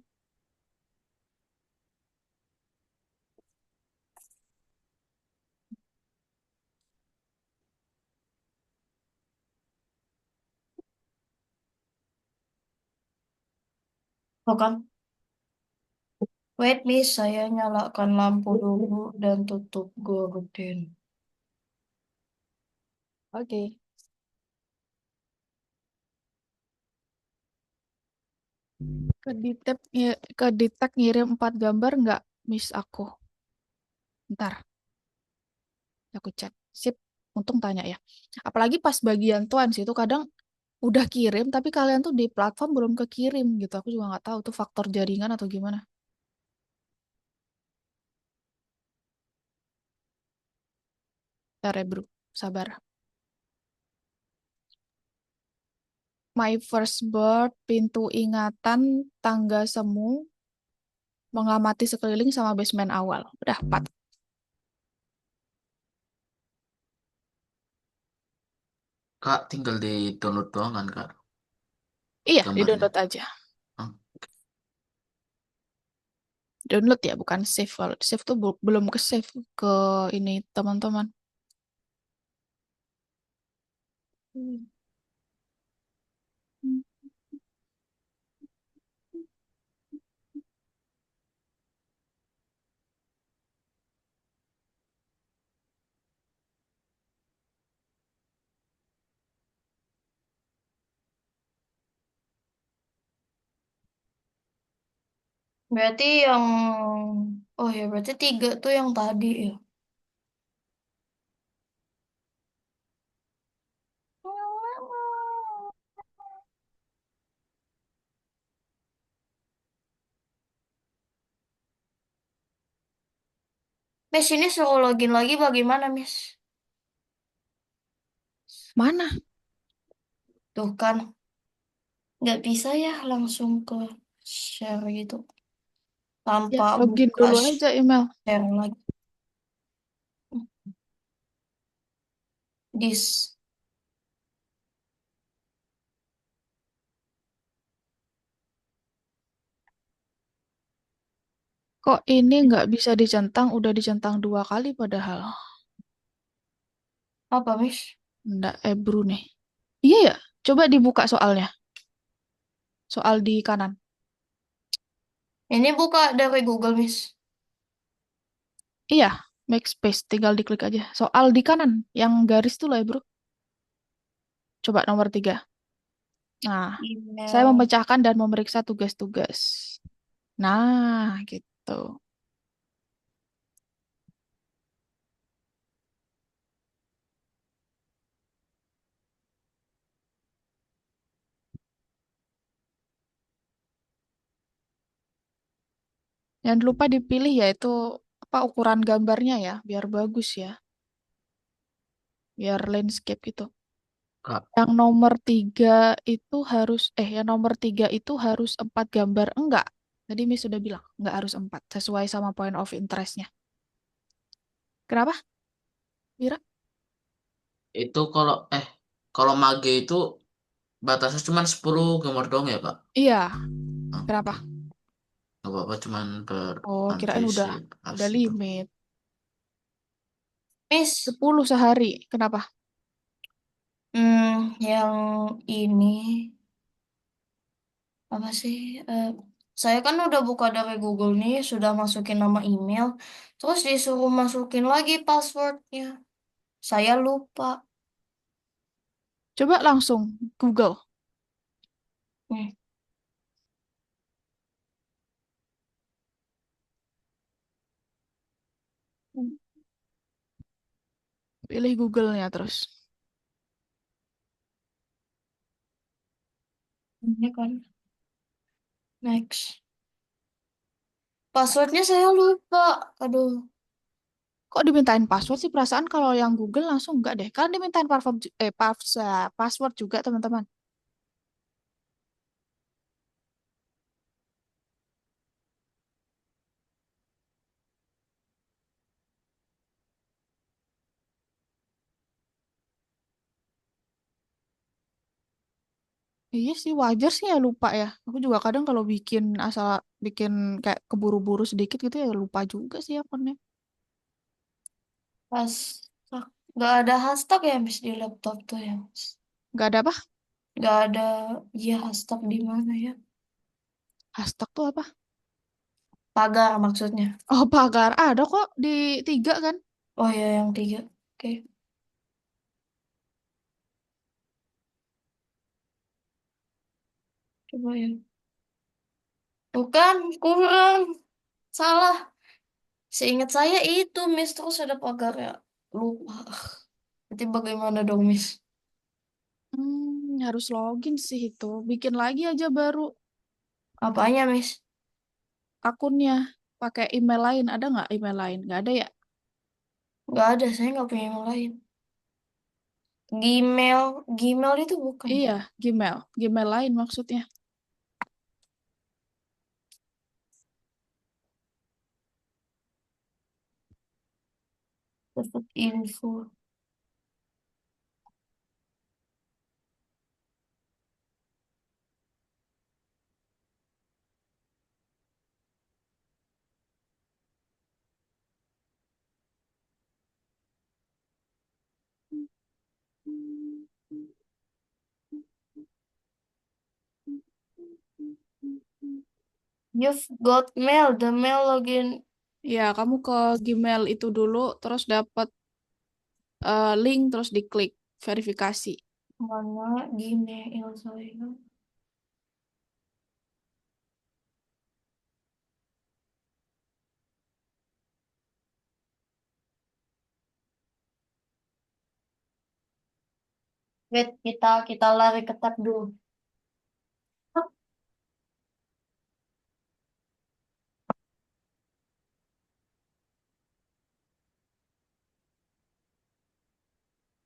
Bukan. Wait, Miss, saya nyalakan lampu dulu dan tutup gorden. Oke. Ke detect ngirim 4 gambar nggak Miss aku? Ntar aku cek. Sip. Untung tanya ya. Apalagi pas bagian tuan sih itu kadang udah kirim tapi kalian tuh di platform belum kekirim gitu. Aku juga nggak tahu tuh faktor jaringan atau gimana. Bentar ya bro, sabar. My First Bird, Pintu Ingatan, Tangga Semu, mengamati sekeliling sama basement awal. Udah 4. Kak, tinggal di download doang kan, Kak, Iya, gambarnya. di-download aja. Hmm. Download ya, bukan save. Kalau save tuh belum ke save ke ini teman-teman. Hmm. Berarti yang, oh ya berarti 3 tuh yang tadi ya. Miss ini suruh login lagi bagaimana, Miss? Mana? Tuh kan, nggak bisa ya langsung ke share gitu Ya, tanpa login buka dulu aja email. share lagi. This. Kok ini nggak bisa dicentang? Udah dicentang 2 kali padahal. Apa, Miss? Nggak Ebru nih. Iya ya, coba dibuka soalnya. Soal di kanan. Ini buka dari Google, Miss. Iya, make space. Tinggal diklik aja. Soal di kanan. Yang garis tuh loh Ebru. Coba nomor 3. Nah, saya Email. memecahkan dan memeriksa tugas-tugas. Nah, gitu. Jangan lupa dipilih yaitu apa ukuran gambarnya ya, biar bagus ya, biar landscape gitu. Kak, Yang nomor 3 itu harus 4 gambar. Enggak. Tadi Miss sudah bilang, enggak harus 4. Sesuai sama point of interest-nya. Kenapa, Mira? itu kalau mage itu batasnya cuma 10 gambar doang ya, Kak? Iya, Hmm. kenapa? Nggak apa-apa, cuman Oh, kirain udah antisipasi itu. limit. Miss, 10 sehari. Kenapa? yang ini apa sih? Saya kan udah buka dari Google nih, sudah masukin nama email, terus disuruh masukin lagi passwordnya. Saya lupa. Coba langsung Google. Hmm, Pilih Google-nya terus. ini kan next. Passwordnya saya lupa. Aduh, Kok dimintain password sih? Perasaan kalau yang Google langsung enggak deh. Kan dimintain password juga, teman-teman. Iya sih, wajar sih ya lupa ya. Aku juga kadang kalau bikin kayak keburu-buru sedikit gitu ya lupa juga sih akunnya. pas nggak ada hashtag ya Miss di laptop tuh ya Miss. Nggak ada apa? Nggak ada ya hashtag di mana ya? Hashtag tuh apa? Pagar maksudnya. Oh, pagar. Ada kok di 3 kan? Oh ya yang 3. Oke, coba ya. Bukan, kurang. Salah. Seingat saya itu Miss terus ada pagar ya. Lupa. Nanti bagaimana dong Miss? Harus login sih itu. Bikin lagi aja baru Apanya Miss? akunnya. Pakai email lain. Ada nggak email lain? Nggak ada ya? Nggak ada, saya nggak punya yang lain. Gmail, Gmail itu bukan. Iya, Gmail. Gmail lain maksudnya. Dapat info. You've got mail. The mail login. Ya, kamu ke Gmail itu dulu, terus dapat link, terus diklik verifikasi. Mana Gmail saya? Wait, kita lari ke tab dulu.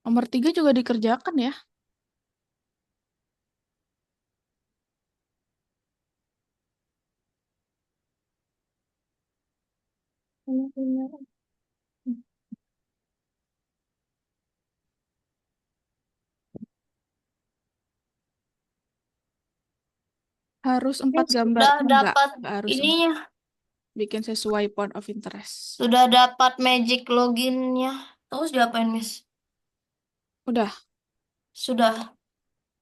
Nomor 3 juga dikerjakan ya. Harus 4 gambar. Sudah Enggak dapat harus ininya. bikin sesuai point of interest. Sudah dapat magic loginnya. Terus diapain, Miss? Udah Sudah.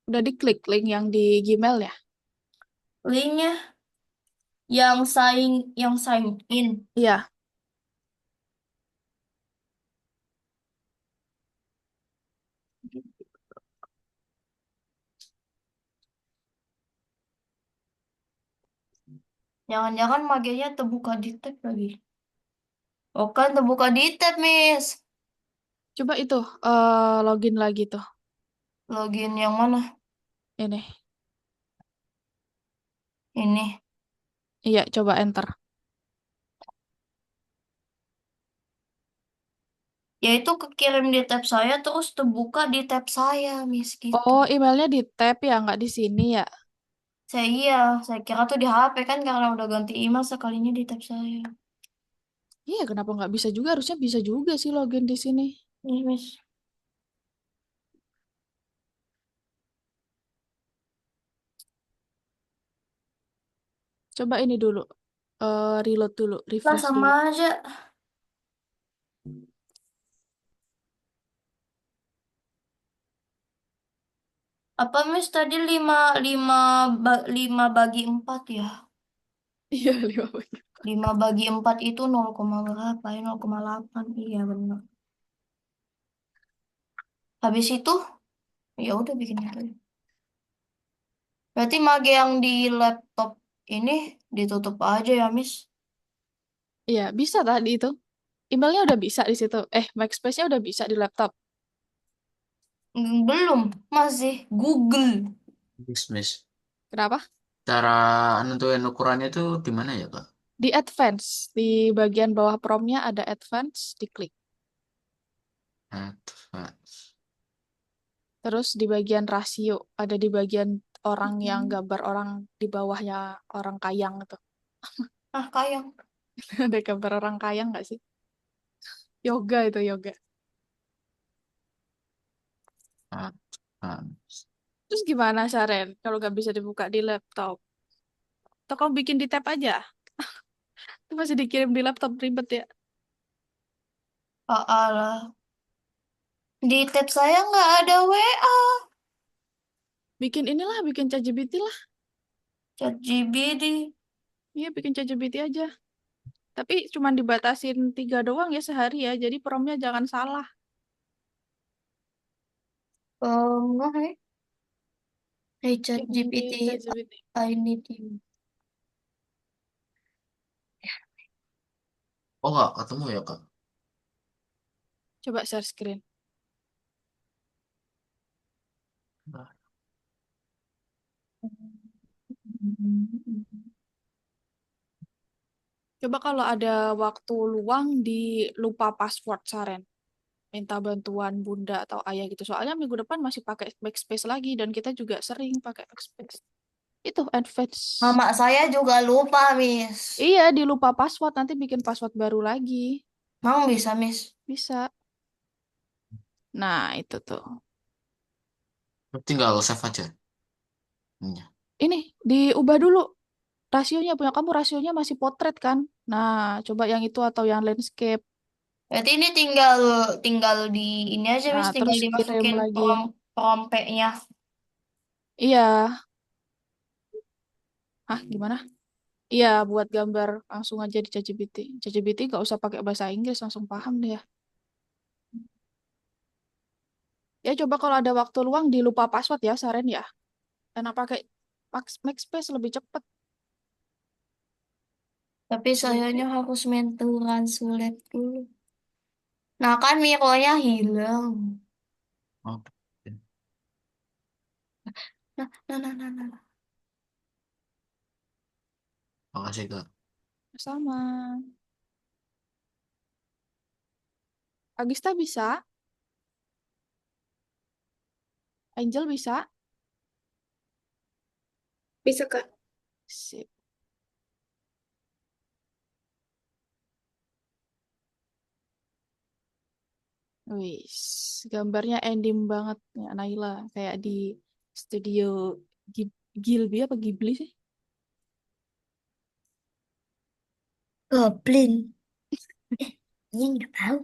diklik link yang di Gmail ya. Linknya yang sign in. Iya, Jangan-jangan maginya terbuka di tab lagi. Oh kan terbuka di tab, Miss. coba itu login lagi tuh. Login yang mana? Ini. Ini. Iya, coba enter. Ya itu kekirim di tab saya terus terbuka di tab saya, Miss gitu. Oh, emailnya di tab ya, nggak di sini ya. Saya kira tuh di HP kan karena udah ganti email sekalinya di tab saya. Iya, kenapa nggak bisa juga? Harusnya bisa juga sih login di sini. Nih, Miss. Coba ini dulu. Reload dulu, Lah refresh sama dulu. aja. Apa Miss tadi 5 bagi 4 ya? Iya, 5 menit. 5 bagi 4 itu 0, berapa ya? 0,8. Iya benar. Habis itu ya udah bikin itu. Berarti mage yang di laptop ini ditutup aja ya, Miss? Iya, bisa tadi itu. Emailnya udah bisa di situ. Backspace-nya udah bisa di laptop. Belum, masih Google. Miss. Kenapa? Cara nentuin ukurannya itu di mana ya, Kak? Di advance, di bagian bawah promnya ada advance, diklik. Advance. Terus di bagian rasio, ada di bagian orang yang gambar orang di bawahnya orang kayang itu. Ah, kayak Ada gambar orang kayang nggak sih? Yoga itu, yoga. Advance. Terus gimana, Saren, kalau nggak bisa dibuka di laptop? Atau kamu bikin di tab aja? Itu masih dikirim di laptop, ribet ya. lah. Di tab saya nggak ada WA. Bikin inilah, bikin ChatGPT lah. ChatGPT. Iya, bikin ChatGPT aja. Tapi cuma dibatasin 3 doang ya sehari ya, jadi promnya jangan salah. Enggak, Hey Bikin di ChatGPT, ChatGPT. I need you. Oh, nggak ketemu ya, Kak? Coba share screen. Nah, Coba kalau ada waktu luang di lupa password, Saren. Minta bantuan bunda atau ayah gitu. Soalnya minggu depan masih pakai backspace lagi dan kita juga sering pakai backspace. Itu advance. Mama saya juga lupa, Miss. Iya, di lupa password nanti bikin password baru lagi. Mau bisa, Miss? Bisa. Nah, itu tuh. Tinggal save aja. Iya. Ini diubah dulu rasionya. Punya kamu rasionya masih potret kan? Nah, coba yang itu atau yang landscape. Berarti ini tinggal tinggal di ini aja Nah, Miss, tinggal terus kirim dimasukin lagi. promptnya. Iya. Ah, gimana? Iya, buat gambar langsung aja di ChatGPT. ChatGPT nggak usah pakai bahasa Inggris, langsung paham dia. Ya, coba kalau ada waktu luang dilupa password ya, Saren ya. Enak pakai Maxspace lebih cepet. Tapi sayangnya harus mental translate dulu. Nah kan Mironya hilang. Oh, oke. Nah. Makasih Kak. Sama. Agista bisa, Angel bisa. Bisa, Kak. Sip. Wis, gambarnya ending banget ya Naila, kayak di studio Gilby apa Ghibli sih? Goblin. Ini nggak tahu.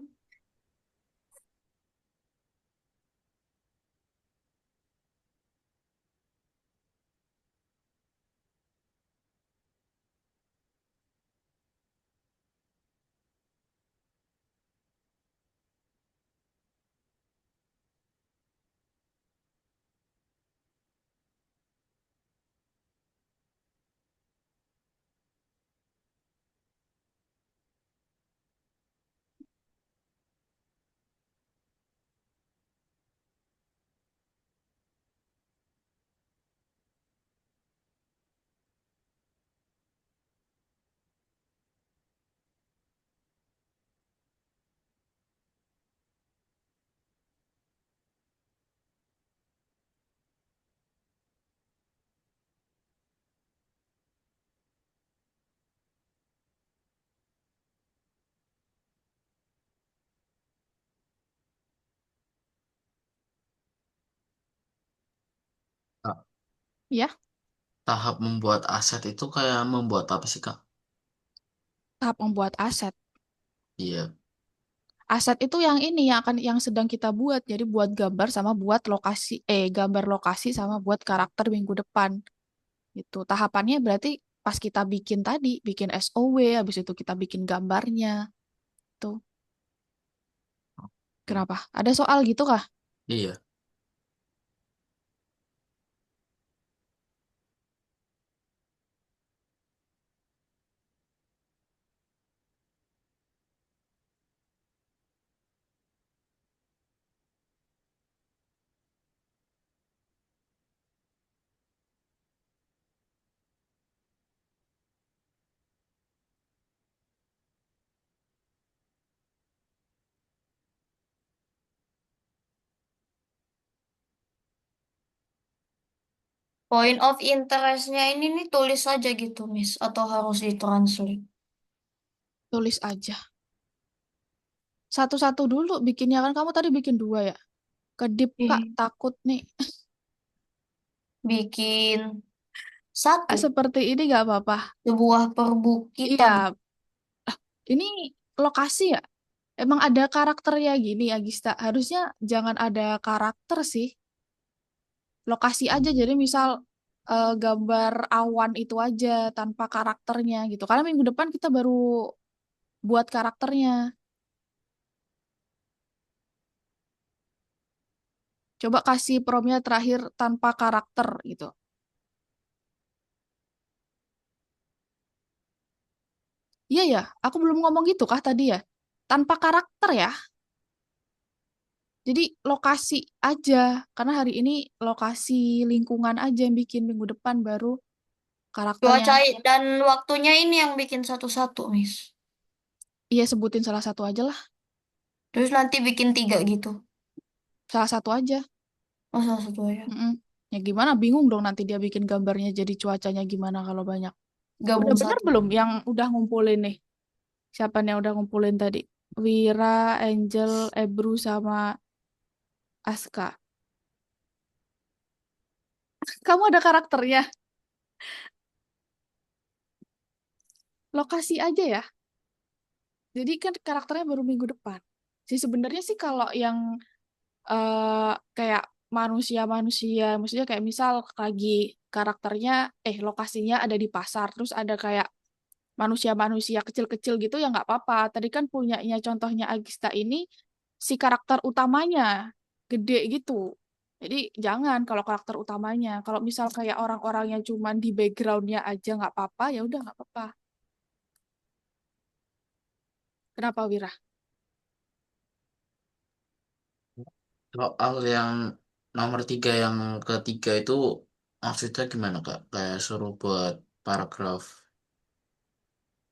Kak, Ya, tahap membuat aset itu kayak membuat apa sih Kak? tahap membuat aset. Iya. Aset itu yang ini yang sedang kita buat. Jadi buat gambar sama buat lokasi, gambar lokasi sama buat karakter minggu depan. Itu tahapannya berarti pas kita bikin tadi, bikin SOW, habis itu kita bikin gambarnya. Tuh, Oke. kenapa? Ada soal gitu kah? Iya. Point of interestnya ini nih tulis aja gitu Miss, atau harus ditranslate. Tulis aja. Satu-satu dulu bikinnya kan kamu tadi bikin dua ya. Kedip Kak, Ih, takut nih. bikin satu Seperti ini nggak apa-apa. sebuah perbukitan. Iya, ini lokasi ya. Emang ada karakternya gini, Agista. Harusnya jangan ada karakter sih. Lokasi aja. Jadi misal gambar awan itu aja tanpa karakternya gitu. Karena minggu depan kita baru buat karakternya. Coba kasih promnya terakhir tanpa karakter gitu. Iya ya, aku belum ngomong gitu kah tadi ya? Tanpa karakter ya. Jadi lokasi aja, karena hari ini lokasi lingkungan aja yang bikin minggu depan baru karakternya. Cuaca dan waktunya ini yang bikin satu-satu Miss. Iya sebutin salah satu aja lah, Terus nanti bikin tiga gitu. salah satu aja. Oh, salah satu aja. Mm-mm. Ya gimana? Bingung dong nanti dia bikin gambarnya jadi cuacanya gimana kalau banyak. Udah Gabung bener satu. belum yang udah ngumpulin nih? Siapa nih yang udah ngumpulin tadi? Wira, Angel, Ebru sama Aska. Kamu ada karakternya. Lokasi aja ya. Jadi kan karakternya baru minggu depan. Sih sebenarnya sih kalau yang kayak manusia-manusia, maksudnya kayak misal lagi karakternya, lokasinya ada di pasar, terus ada kayak manusia-manusia kecil-kecil gitu ya nggak apa-apa. Tadi kan punyanya contohnya Agista ini si karakter utamanya gede gitu. Jadi jangan kalau karakter utamanya. Kalau misal kayak orang-orang yang cuman di backgroundnya aja nggak apa-apa, ya udah nggak apa-apa. Kenapa Wira? Soal yang nomor 3 yang ketiga itu maksudnya gimana Kak? Kayak suruh buat paragraf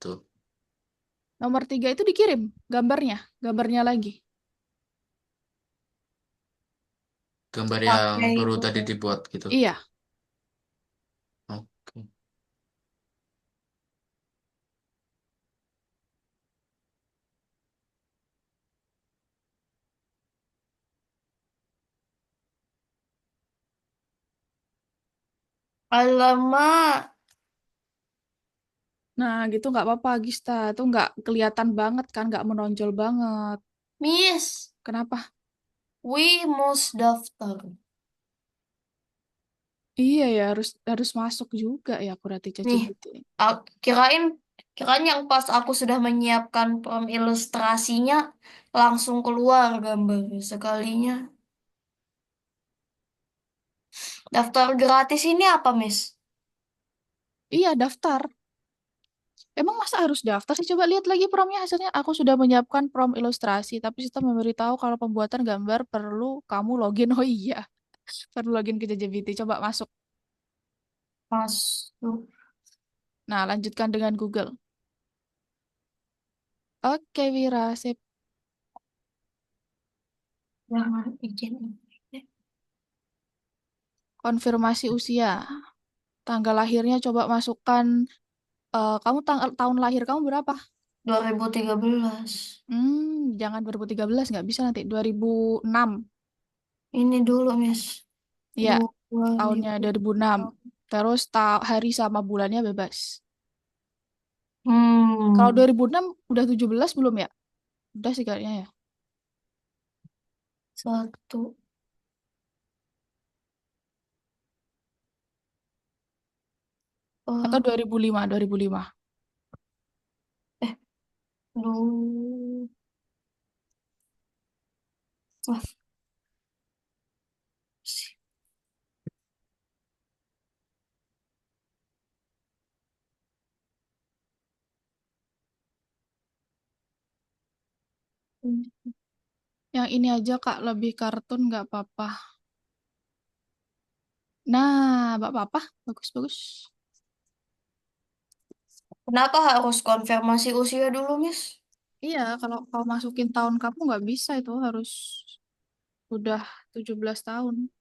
tuh. Nomor 3 itu dikirim gambarnya lagi. Gambar yang Pakai baru tadi Google. dibuat gitu. Iya. Oke. Alamak, Nah, gitu nggak apa-apa, Gista. Itu nggak kelihatan banget kan, nggak menonjol banget. Miss, Kenapa? we must daftar. Iya ya, harus harus masuk juga ya berarti Nih, ChatGPT. kirain kirain yang pas aku sudah menyiapkan prompt ilustrasinya langsung keluar gambar sekalinya. Daftar gratis ini apa, Miss? Iya, daftar. Emang masa harus daftar sih? Coba lihat lagi promnya hasilnya. Aku sudah menyiapkan prompt ilustrasi, tapi sistem memberitahu kalau pembuatan gambar perlu kamu login. Oh iya, perlu login ke ChatGPT. Coba masuk. Masuk. Nah, lanjutkan dengan Google. Oke, Wira, sip. Jangan izin. Konfirmasi usia. Tanggal lahirnya coba masukkan. Kamu tahun lahir kamu berapa? 2013. Jangan 2013, nggak bisa nanti 2006. Ini dulu, Miss. Iya, tahunnya 2000. 2006. Terus hari sama bulannya bebas. Kalau Hmm, 2006 udah 17 belum ya? Udah sih kayaknya ya. satu. Atau Oh, 2005, 2005. eh, dulu. Wah, sih. Yang ini aja Kak, lebih kartun nggak apa-apa. Nah, nggak apa-apa. Bagus, bagus. Kenapa harus konfirmasi usia dulu, Miss? Iya, kalau kau masukin tahun kamu nggak bisa itu harus udah 17 tahun.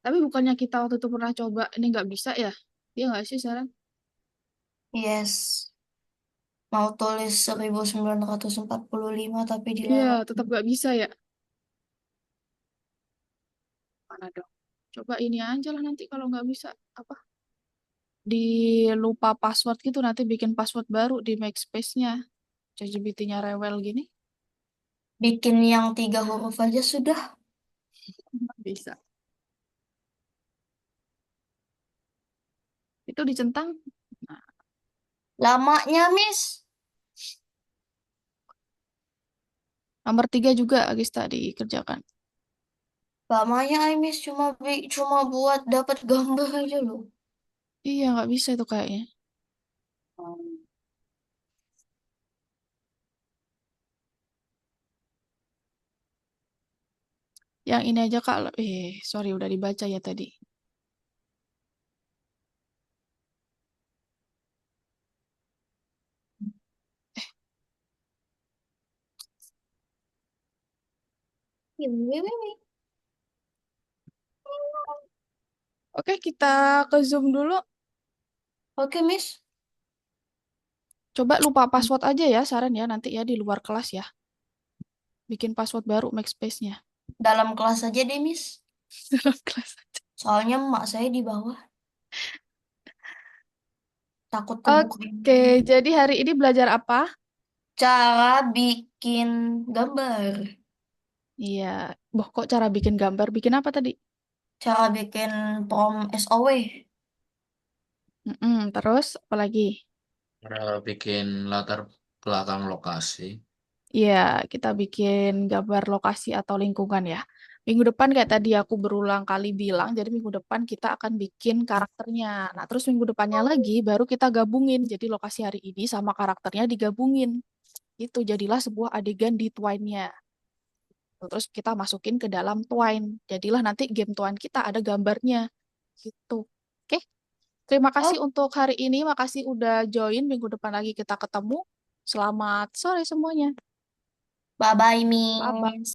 Tapi bukannya kita waktu itu pernah coba ini nggak bisa ya? Iya nggak sih, Saran? Yes. Mau tulis 1945 tapi Iya, dilarang. tetap nggak bisa ya. Mana dong? Coba ini aja lah nanti kalau nggak bisa apa? Di lupa password gitu nanti bikin password baru di make space-nya. ChatGPT-nya rewel gini. Bikin yang 3 huruf aja sudah. Nggak bisa. Itu dicentang. Nah, Lamanya, Miss. nomor 3 juga Agista dikerjakan. Lamanya, Miss. Cuma buat dapat gambar aja loh. Iya, nggak bisa itu kayaknya. Yang ini aja Kak. Sorry udah dibaca ya tadi. Oke, kita ke Zoom dulu. Oke, Miss. Coba lupa password aja ya, saran ya nanti ya di luar kelas ya. Bikin password baru Macspace-nya. Dalam kelas aja deh, Miss. Dalam kelas aja. Soalnya emak saya di bawah. Takut kebuka. Oke, jadi hari ini belajar apa? Cara bikin gambar. Iya, boh kok cara bikin gambar? Bikin apa tadi? Cara bikin prom SOW. Terus apa lagi? Cara bikin latar belakang lokasi. Iya, kita bikin gambar lokasi atau lingkungan ya. Minggu depan kayak tadi aku berulang kali bilang, jadi minggu depan kita akan bikin karakternya. Nah, terus minggu depannya lagi baru kita gabungin. Jadi lokasi hari ini sama karakternya digabungin. Itu jadilah sebuah adegan di Twine-nya. Terus kita masukin ke dalam Twine. Jadilah nanti game Twine kita ada gambarnya. Gitu. Oke, terima kasih Oh, untuk hari ini. Makasih udah join. Minggu depan lagi kita ketemu. Selamat sore semuanya. bye-bye, Bye-bye. Miss.